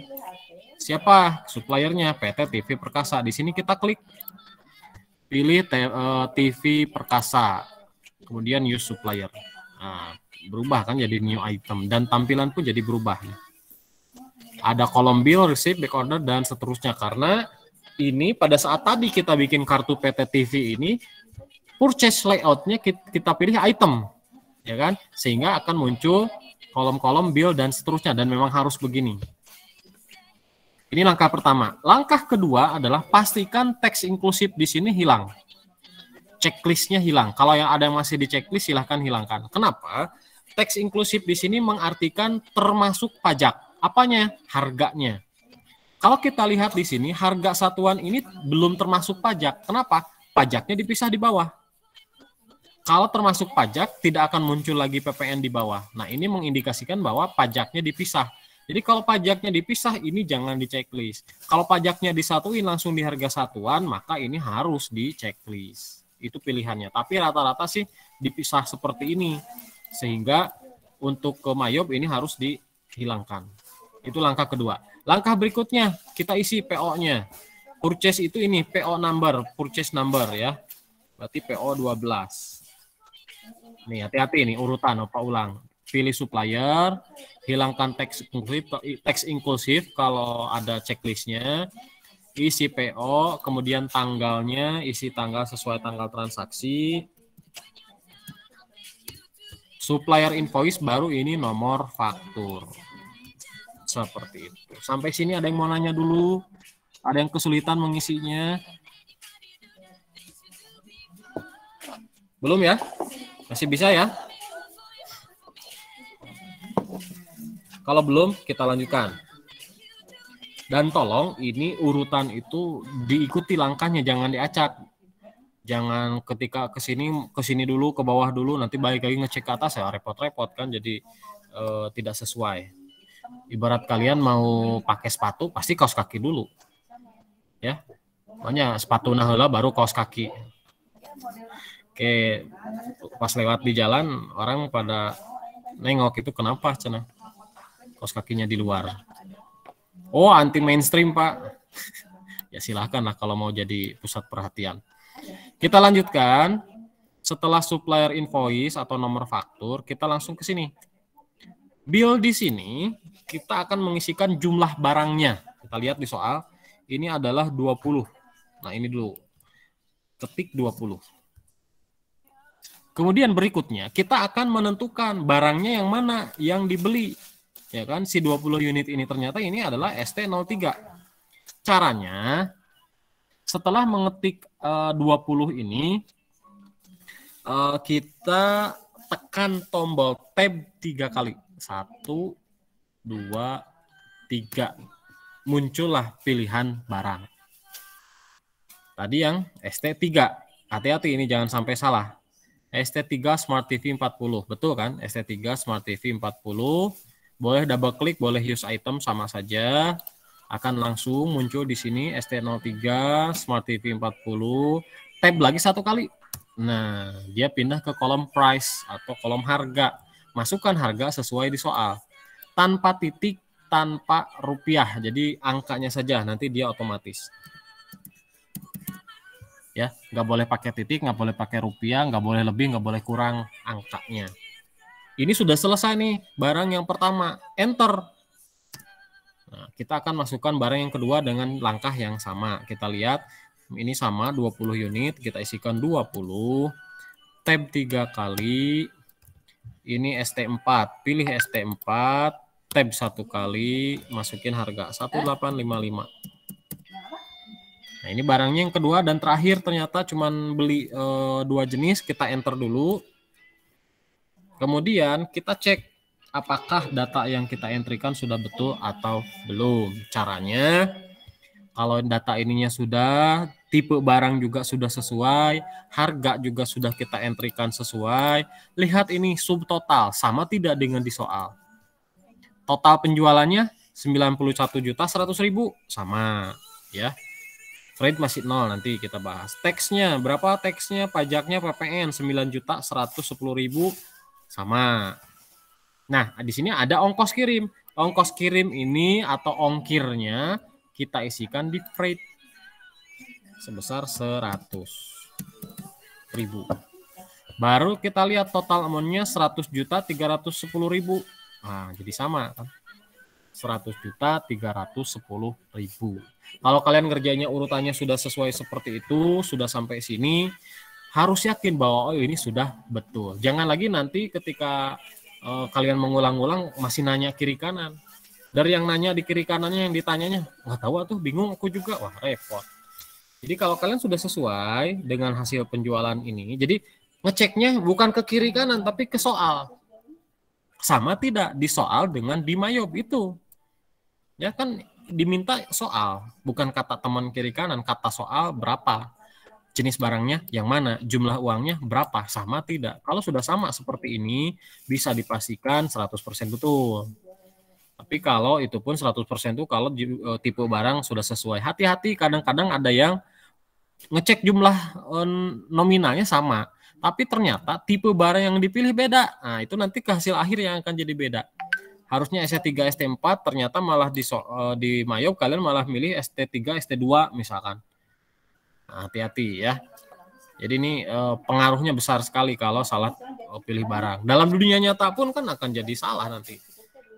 Siapa suppliernya? PT TV Perkasa. Di sini kita klik. Pilih TV Perkasa. Kemudian use supplier. Nah, berubah kan jadi new item dan tampilan pun jadi berubah. Ada kolom bill, receipt, back order dan seterusnya, karena ini pada saat tadi kita bikin kartu PT TV ini purchase layoutnya kita pilih item, ya kan, sehingga akan muncul kolom-kolom bill dan seterusnya, dan memang harus begini. Ini langkah pertama. Langkah kedua adalah pastikan teks inklusif di sini hilang, checklistnya hilang. Kalau yang ada masih di checklist silahkan hilangkan. Kenapa? Teks inklusif di sini mengartikan termasuk pajak. Apanya? Harganya. Kalau kita lihat di sini, harga satuan ini belum termasuk pajak. Kenapa? Pajaknya dipisah di bawah. Kalau termasuk pajak, tidak akan muncul lagi PPN di bawah. Nah, ini mengindikasikan bahwa pajaknya dipisah. Jadi kalau pajaknya dipisah, ini jangan di checklist. Kalau pajaknya disatuin langsung di harga satuan, maka ini harus di checklist. Itu pilihannya. Tapi rata-rata sih dipisah seperti ini. Sehingga untuk ke Mayob ini harus dihilangkan. Itu langkah kedua. Langkah berikutnya, kita isi PO-nya. Purchase itu ini, PO number, purchase number ya. Berarti PO 12. Nih, hati-hati nih, urutan, apa ulang. Pilih supplier, hilangkan teks inklusif kalau ada checklistnya. Isi PO, kemudian tanggalnya, isi tanggal sesuai tanggal transaksi. Supplier invoice, baru ini nomor faktur. Seperti itu. Sampai sini ada yang mau nanya dulu? Ada yang kesulitan mengisinya? Belum ya? Masih bisa ya? Kalau belum, kita lanjutkan. Dan tolong ini urutan itu diikuti langkahnya, jangan diacak. Jangan ketika ke sini dulu, ke bawah dulu, nanti balik lagi ngecek ke atas ya repot-repot kan, jadi tidak sesuai. Ibarat kalian mau pakai sepatu, pasti kaos kaki dulu. Ya. Pokoknya sepatu nah heula baru kaos kaki. Oke, pas lewat di jalan orang pada nengok itu kenapa cenah kaos kakinya di luar. Oh, anti mainstream Pak. Ya silahkan lah kalau mau jadi pusat perhatian. Kita lanjutkan. Setelah supplier invoice atau nomor faktur, kita langsung ke sini. Bill di sini kita akan mengisikan jumlah barangnya. Kita lihat di soal, ini adalah 20. Nah, ini dulu. Ketik 20. Kemudian berikutnya, kita akan menentukan barangnya yang mana yang dibeli. Ya kan, si 20 unit ini ternyata ini adalah ST03. Caranya, setelah mengetik 20 ini, kita tekan tombol tab 3 kali. 1, 2, 3. Muncullah pilihan barang. Tadi yang ST3. Hati-hati ini jangan sampai salah. ST3 Smart TV 40. Betul kan? ST3 Smart TV 40. Boleh double klik, boleh use item sama saja. Akan langsung muncul di sini ST03 Smart TV 40. Tab lagi 1 kali. Nah, dia pindah ke kolom price atau kolom harga. Masukkan harga sesuai di soal. Tanpa titik, tanpa rupiah. Jadi angkanya saja, nanti dia otomatis. Ya, nggak boleh pakai titik, nggak boleh pakai rupiah, nggak boleh lebih, nggak boleh kurang angkanya. Ini sudah selesai nih, barang yang pertama. Enter. Nah, kita akan masukkan barang yang kedua dengan langkah yang sama. Kita lihat. Ini sama 20 unit, kita isikan 20, tab 3 kali, ini ST4, pilih ST4, tab 1 kali, masukin harga 1855. Nah ini barangnya yang kedua dan terakhir ternyata cuman beli 2 jenis, kita enter dulu. Kemudian kita cek apakah data yang kita entrikan sudah betul atau belum. Caranya, kalau data ininya sudah, tipe barang juga sudah sesuai, harga juga sudah kita entrikan sesuai. Lihat ini subtotal, sama tidak dengan di soal. Total penjualannya 91.100.000, sama ya. Rate masih 0, nanti kita bahas. Teksnya, berapa teksnya? Pajaknya PPN 9.110.000, sama. Nah, di sini ada ongkos kirim. Ongkos kirim ini atau ongkirnya kita isikan di freight sebesar 100.000. Baru kita lihat total amount-nya 100.310.000. Nah, jadi sama kan? 100.310.000. Kalau kalian ngerjainnya urutannya sudah sesuai seperti itu, sudah sampai sini, harus yakin bahwa oh ini sudah betul. Jangan lagi nanti ketika kalian mengulang-ulang masih nanya kiri kanan. Dari yang nanya di kiri kanannya yang ditanyanya, nggak tahu tuh, bingung aku juga, wah repot. Jadi kalau kalian sudah sesuai dengan hasil penjualan ini, jadi ngeceknya bukan ke kiri kanan tapi ke soal. Sama tidak di soal dengan di Mayob itu. Ya kan diminta soal, bukan kata teman kiri kanan, kata soal berapa. Jenis barangnya yang mana, jumlah uangnya berapa, sama tidak. Kalau sudah sama seperti ini, bisa dipastikan 100% betul. Tapi kalau itu pun 100% itu kalau tipe barang sudah sesuai. Hati-hati, kadang-kadang ada yang ngecek jumlah nominalnya sama, tapi ternyata tipe barang yang dipilih beda. Nah, itu nanti ke hasil akhir yang akan jadi beda. Harusnya ST3, ST4, ternyata malah di Mayob kalian malah milih ST3, ST2 misalkan. Nah, hati-hati ya. Jadi ini pengaruhnya besar sekali kalau salah pilih barang. Dalam dunia nyata pun kan akan jadi salah nanti.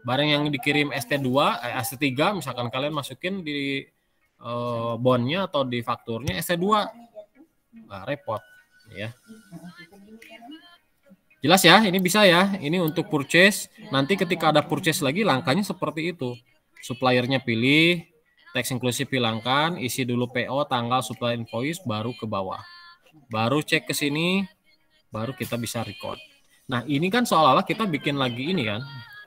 Barang yang dikirim ST2, ST3 misalkan kalian masukin di bondnya atau di fakturnya ST2. Nah, repot ya. Jelas ya, ini bisa ya. Ini untuk purchase. Nanti ketika ada purchase lagi langkahnya seperti itu. Suppliernya pilih, teks inklusif hilangkan, isi dulu PO, tanggal, supplier invoice, baru ke bawah. Baru cek ke sini, baru kita bisa record. Nah, ini kan seolah-olah kita bikin lagi ini kan.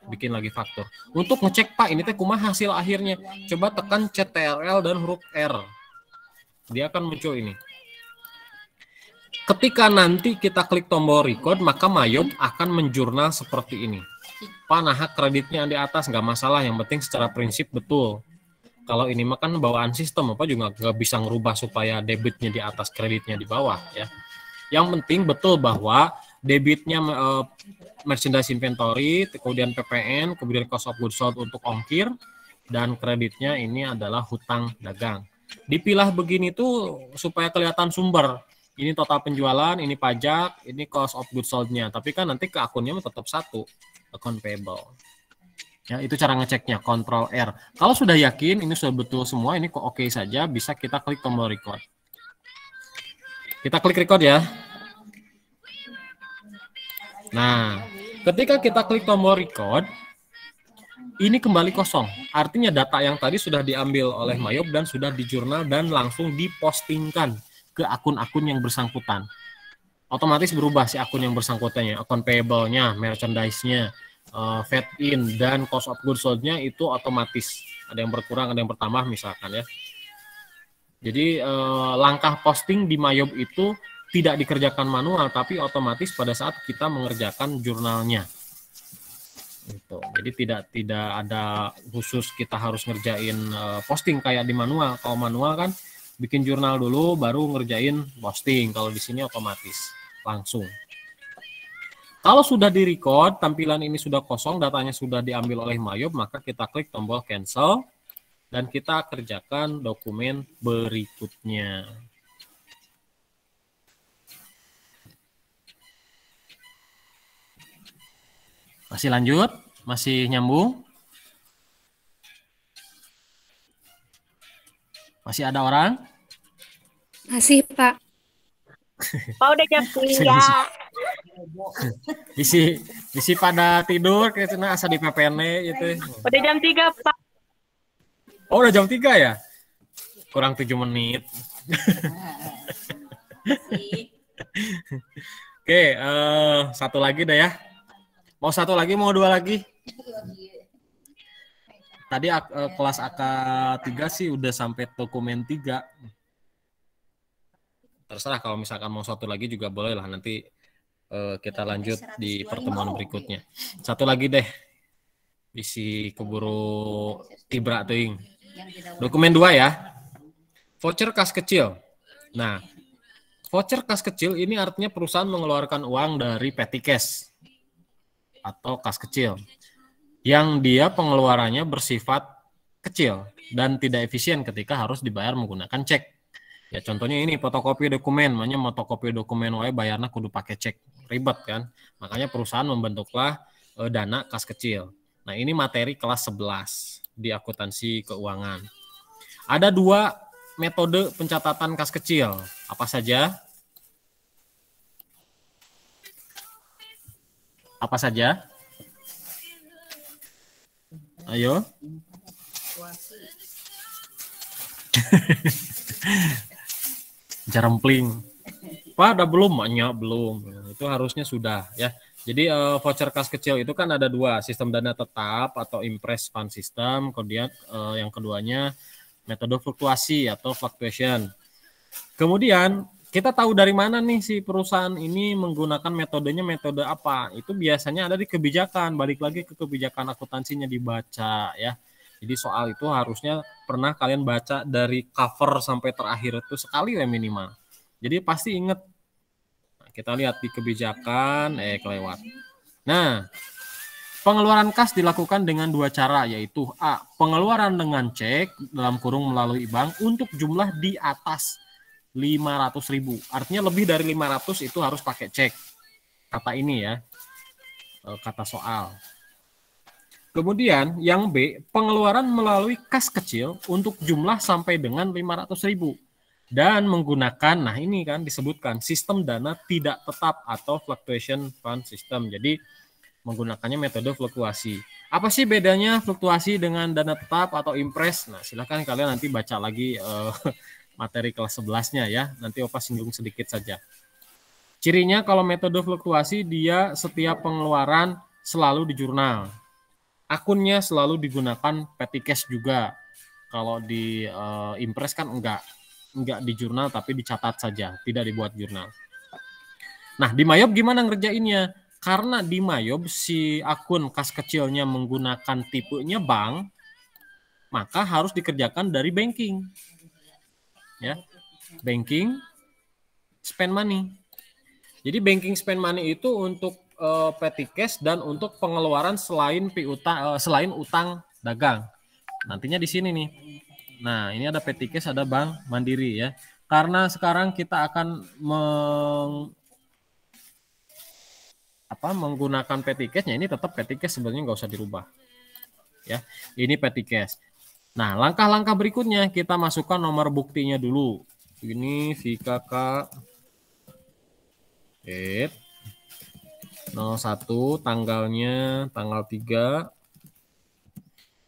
Bikin lagi faktur. Untuk ngecek Pak, ini teh kumaha hasil akhirnya. Coba tekan CTRL dan huruf R. Dia akan muncul ini. Ketika nanti kita klik tombol record, maka Mayob akan menjurnal seperti ini. Pak, nah kreditnya di atas nggak masalah, yang penting secara prinsip betul. Kalau ini mah kan bawaan sistem, apa juga nggak bisa ngerubah supaya debitnya di atas, kreditnya di bawah ya. Yang penting betul bahwa debitnya merchandise inventory, kemudian PPN, kemudian cost of goods sold untuk ongkir, dan kreditnya ini adalah hutang dagang. Dipilah begini tuh supaya kelihatan sumber. Ini total penjualan, ini pajak, ini cost of goods sold-nya. Tapi kan nanti ke akunnya tetap satu, account payable. Ya, itu cara ngeceknya, Ctrl R. Kalau sudah yakin ini sudah betul semua, ini kok oke saja, bisa kita klik tombol record. Kita klik record ya. Nah, ketika kita klik tombol record, ini kembali kosong. Artinya data yang tadi sudah diambil oleh Mayob dan sudah di jurnal dan langsung dipostingkan ke akun-akun yang bersangkutan. Otomatis berubah si akun yang bersangkutannya, akun payable-nya, merchandise-nya, fed-in, dan cost of goods sold-nya itu otomatis. Ada yang berkurang, ada yang bertambah misalkan ya. Jadi langkah posting di Mayob itu tidak dikerjakan manual, tapi otomatis pada saat kita mengerjakan jurnalnya. Gitu. Jadi tidak ada khusus kita harus ngerjain posting kayak di manual. Kalau manual kan bikin jurnal dulu baru ngerjain posting. Kalau di sini otomatis langsung. Kalau sudah di-record, tampilan ini sudah kosong, datanya sudah diambil oleh Mayob, maka kita klik tombol cancel dan kita kerjakan dokumen berikutnya. Masih lanjut? Masih nyambung? Masih ada orang? Masih, Pak. Pak udah jam 3. Isi pada tidur kayaknya asa di PPN gitu. Udah jam 3, Pak. Oh, udah jam 3 ya? Kurang 7 menit. Oke, satu lagi dah ya. Mau satu lagi, mau dua lagi? Tadi kelas AK3 sih udah sampai dokumen 3. Terserah kalau misalkan mau satu lagi juga boleh lah, nanti kita lanjut di pertemuan berikutnya. Satu lagi deh. Isi keburu tibra ting. Dokumen 2 ya. Voucher kas kecil. Nah, voucher kas kecil ini artinya perusahaan mengeluarkan uang dari petty cash atau kas kecil yang dia pengeluarannya bersifat kecil dan tidak efisien ketika harus dibayar menggunakan cek. Ya contohnya ini fotokopi dokumen, makanya fotokopi dokumen wae bayarnya kudu pakai cek, ribet kan. Makanya perusahaan membentuklah dana kas kecil. Nah, ini materi kelas 11 di akuntansi keuangan. Ada 2 metode pencatatan kas kecil. Apa saja? Apa saja? Ayo. Jarempling. Pak, ada belum? Maknya belum. Itu harusnya sudah ya. Jadi voucher kas kecil itu kan ada 2, sistem dana tetap atau impress fund system, kemudian yang keduanya metode fluktuasi atau fluctuation. Kemudian kita tahu dari mana nih si perusahaan ini menggunakan metodenya metode apa? Itu biasanya ada di kebijakan, balik lagi ke kebijakan akuntansinya dibaca ya. Jadi soal itu harusnya pernah kalian baca dari cover sampai terakhir itu sekali ya minimal. Jadi pasti ingat. Nah, kita lihat di kebijakan, kelewat. Nah, pengeluaran kas dilakukan dengan 2 cara, yaitu A. Pengeluaran dengan cek dalam kurung melalui bank untuk jumlah di atas 500.000. Artinya lebih dari 500 itu harus pakai cek. Kata ini ya, kata soal. Kemudian yang B, pengeluaran melalui kas kecil untuk jumlah sampai dengan 500.000. Dan menggunakan, nah ini kan disebutkan sistem dana tidak tetap atau fluctuation fund system. Jadi menggunakannya metode fluktuasi. Apa sih bedanya fluktuasi dengan dana tetap atau impress? Nah silahkan kalian nanti baca lagi materi kelas 11-nya ya. Nanti Opa singgung sedikit saja. Cirinya kalau metode fluktuasi dia setiap pengeluaran selalu di jurnal. Akunnya selalu digunakan petty cash juga. Kalau di impress kan enggak di jurnal tapi dicatat saja, tidak dibuat jurnal. Nah, di Mayob gimana ngerjainnya? Karena di Mayob si akun kas kecilnya menggunakan tipenya bank, maka harus dikerjakan dari banking. Ya. Banking spend money. Jadi banking spend money itu untuk petty cash dan untuk pengeluaran selain selain utang dagang. Nantinya di sini nih. Nah, ini ada petty cash, ada Bank Mandiri ya. Karena sekarang kita akan menggunakan petty cash-nya, ini tetap petty cash sebenarnya nggak usah dirubah. Ya, ini petty cash. Nah, langkah-langkah berikutnya kita masukkan nomor buktinya dulu. Ini VKK 01, tanggalnya tanggal 3.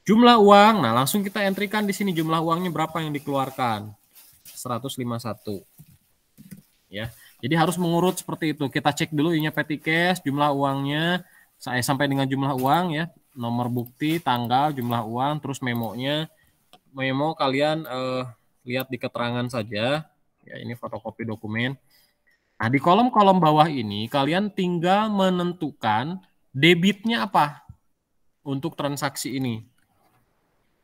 Jumlah uang, nah langsung kita entrykan di sini jumlah uangnya berapa yang dikeluarkan. 151. Ya. Jadi harus mengurut seperti itu. Kita cek dulu ininya petty cash, jumlah uangnya saya sampai dengan jumlah uang ya, nomor bukti, tanggal, jumlah uang, terus memonya. Memo kalian lihat di keterangan saja. Ya, ini fotokopi dokumen. Nah, di kolom-kolom bawah ini kalian tinggal menentukan debitnya apa untuk transaksi ini.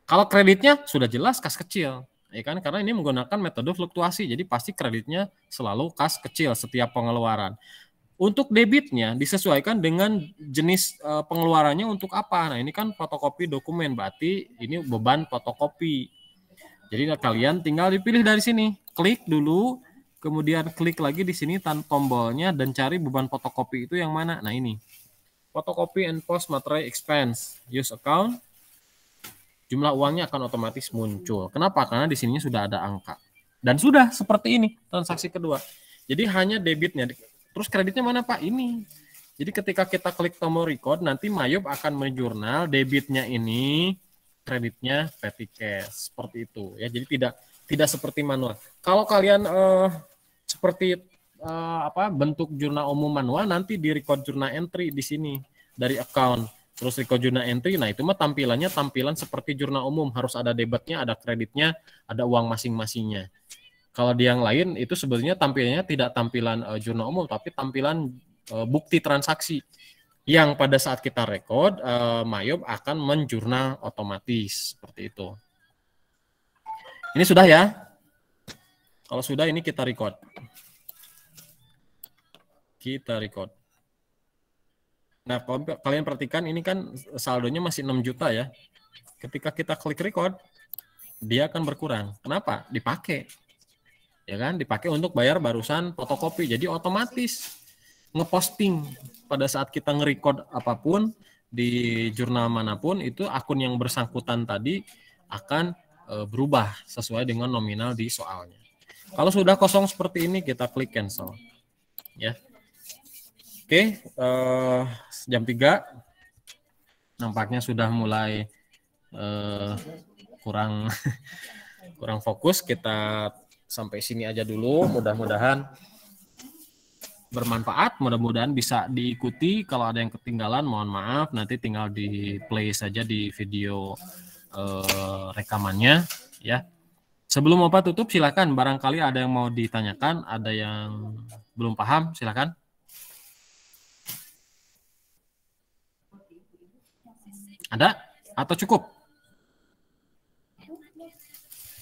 Kalau kreditnya sudah jelas kas kecil, ya kan? Karena ini menggunakan metode fluktuasi, jadi pasti kreditnya selalu kas kecil setiap pengeluaran. Untuk debitnya disesuaikan dengan jenis pengeluarannya untuk apa. Nah, ini kan fotokopi dokumen, berarti ini beban fotokopi. Jadi kalian tinggal dipilih dari sini, klik dulu. Kemudian klik lagi di sini tombolnya dan cari beban fotokopi itu yang mana. Nah ini, fotokopi and post material expense, use account, jumlah uangnya akan otomatis muncul. Kenapa? Karena di sininya sudah ada angka. Dan sudah seperti ini transaksi kedua. Jadi hanya debitnya. Terus kreditnya mana Pak? Ini. Jadi ketika kita klik tombol record, nanti Mayub akan menjurnal debitnya ini, kreditnya petty cash. Seperti itu. Ya, jadi tidak seperti manual. Kalau kalian seperti bentuk jurnal umum manual, nanti di record jurnal entry di sini dari account, terus record jurnal entry. Nah itu mah tampilan seperti jurnal umum, harus ada debitnya, ada kreditnya, ada uang masing-masingnya. Kalau di yang lain itu sebenarnya tampilannya tidak tampilan jurnal umum, tapi tampilan bukti transaksi yang pada saat kita record Mayub akan menjurnal otomatis seperti itu. Ini sudah ya. Kalau sudah ini kita record. Nah, kalian perhatikan ini kan saldonya masih 6 juta ya. Ketika kita klik record, dia akan berkurang. Kenapa? Dipakai. Ya kan? Dipakai untuk bayar barusan fotokopi. Jadi otomatis ngeposting pada saat kita nge-record apapun di jurnal manapun, itu akun yang bersangkutan tadi akan berubah sesuai dengan nominal di soalnya. Kalau sudah kosong seperti ini, kita klik cancel. Ya. Oke, jam 3. Nampaknya sudah mulai kurang fokus. Kita sampai sini aja dulu. Mudah-mudahan bermanfaat. Mudah-mudahan bisa diikuti. Kalau ada yang ketinggalan, mohon maaf. Nanti tinggal di play saja di video rekamannya. Ya. Sebelum Bapak tutup, silakan. Barangkali ada yang mau ditanyakan, ada yang belum paham, silakan. Ada? Atau cukup?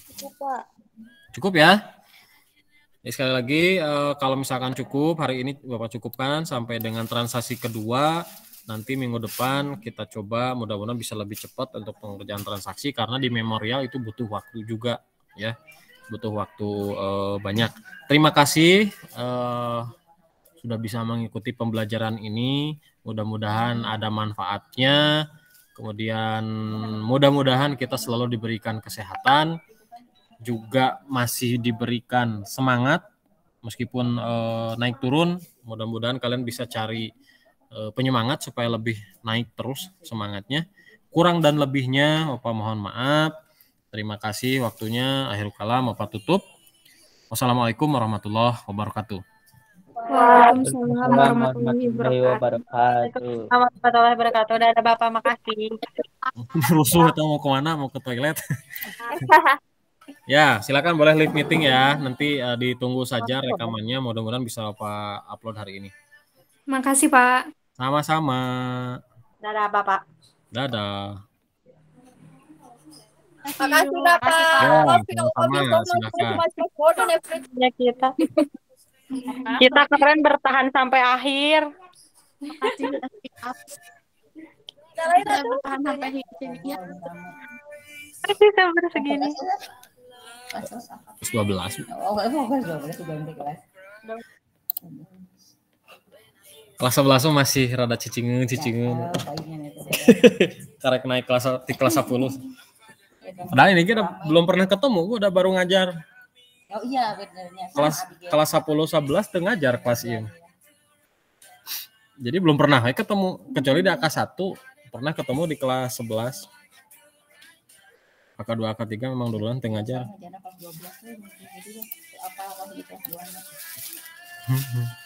Cukup, Pak. Cukup ya? Jadi sekali lagi, kalau misalkan cukup, hari ini Bapak cukupkan sampai dengan transaksi kedua. Nanti minggu depan kita coba, mudah-mudahan bisa lebih cepat untuk pengerjaan transaksi, karena di memorial itu butuh waktu juga. Ya, butuh waktu banyak. Terima kasih sudah bisa mengikuti pembelajaran ini. Mudah-mudahan ada manfaatnya. Kemudian mudah-mudahan kita selalu diberikan kesehatan, juga masih diberikan semangat meskipun naik turun. Mudah-mudahan kalian bisa cari penyemangat supaya lebih naik terus semangatnya. Kurang dan lebihnya Bapak mohon maaf. Terima kasih waktunya. Akhirul kalam, Bapak tutup. Wassalamualaikum warahmatullahi wabarakatuh. Waalaikumsalam warahmatullahi wabarakatuh. Warahmatullahi wabarakatuh. Dadah Bapak, makasih. Rusuh atau mau kemana? Mau ke toilet? Ya, silakan boleh live meeting ya. Nanti ditunggu saja rekamannya. Mudah-mudahan bisa Bapak upload hari ini. Makasih, Pak. Sama-sama. Dadah Bapak. Dadah. Makasih Bapak. Ya, Love you, sama-sama. love you so much. Silakan. Thank you much for support and everything. Ya kita. Kita keren bertahan sampai akhir. Makasih sudah speak up. Ada lain Saya atau? bertahan sampai di sini ya. Masih sampai segini. Terus 12. Oh, kelas 12 sudah ganti kelas. Kelas 11 masih rada cicingeun. Karek naik di kelas 10. Padahal ini kita belum pernah ketemu, gua udah baru ngajar. Oh iya benernya. Kelas 10 11 teu ngajar kelas ieu. Jadi belum pernah ketemu, kecuali di AK1 pernah ketemu di kelas 11. AK2 AK3 memang duluan teu ngajar. Kelas 12 tuh jadi apa di kelas 2.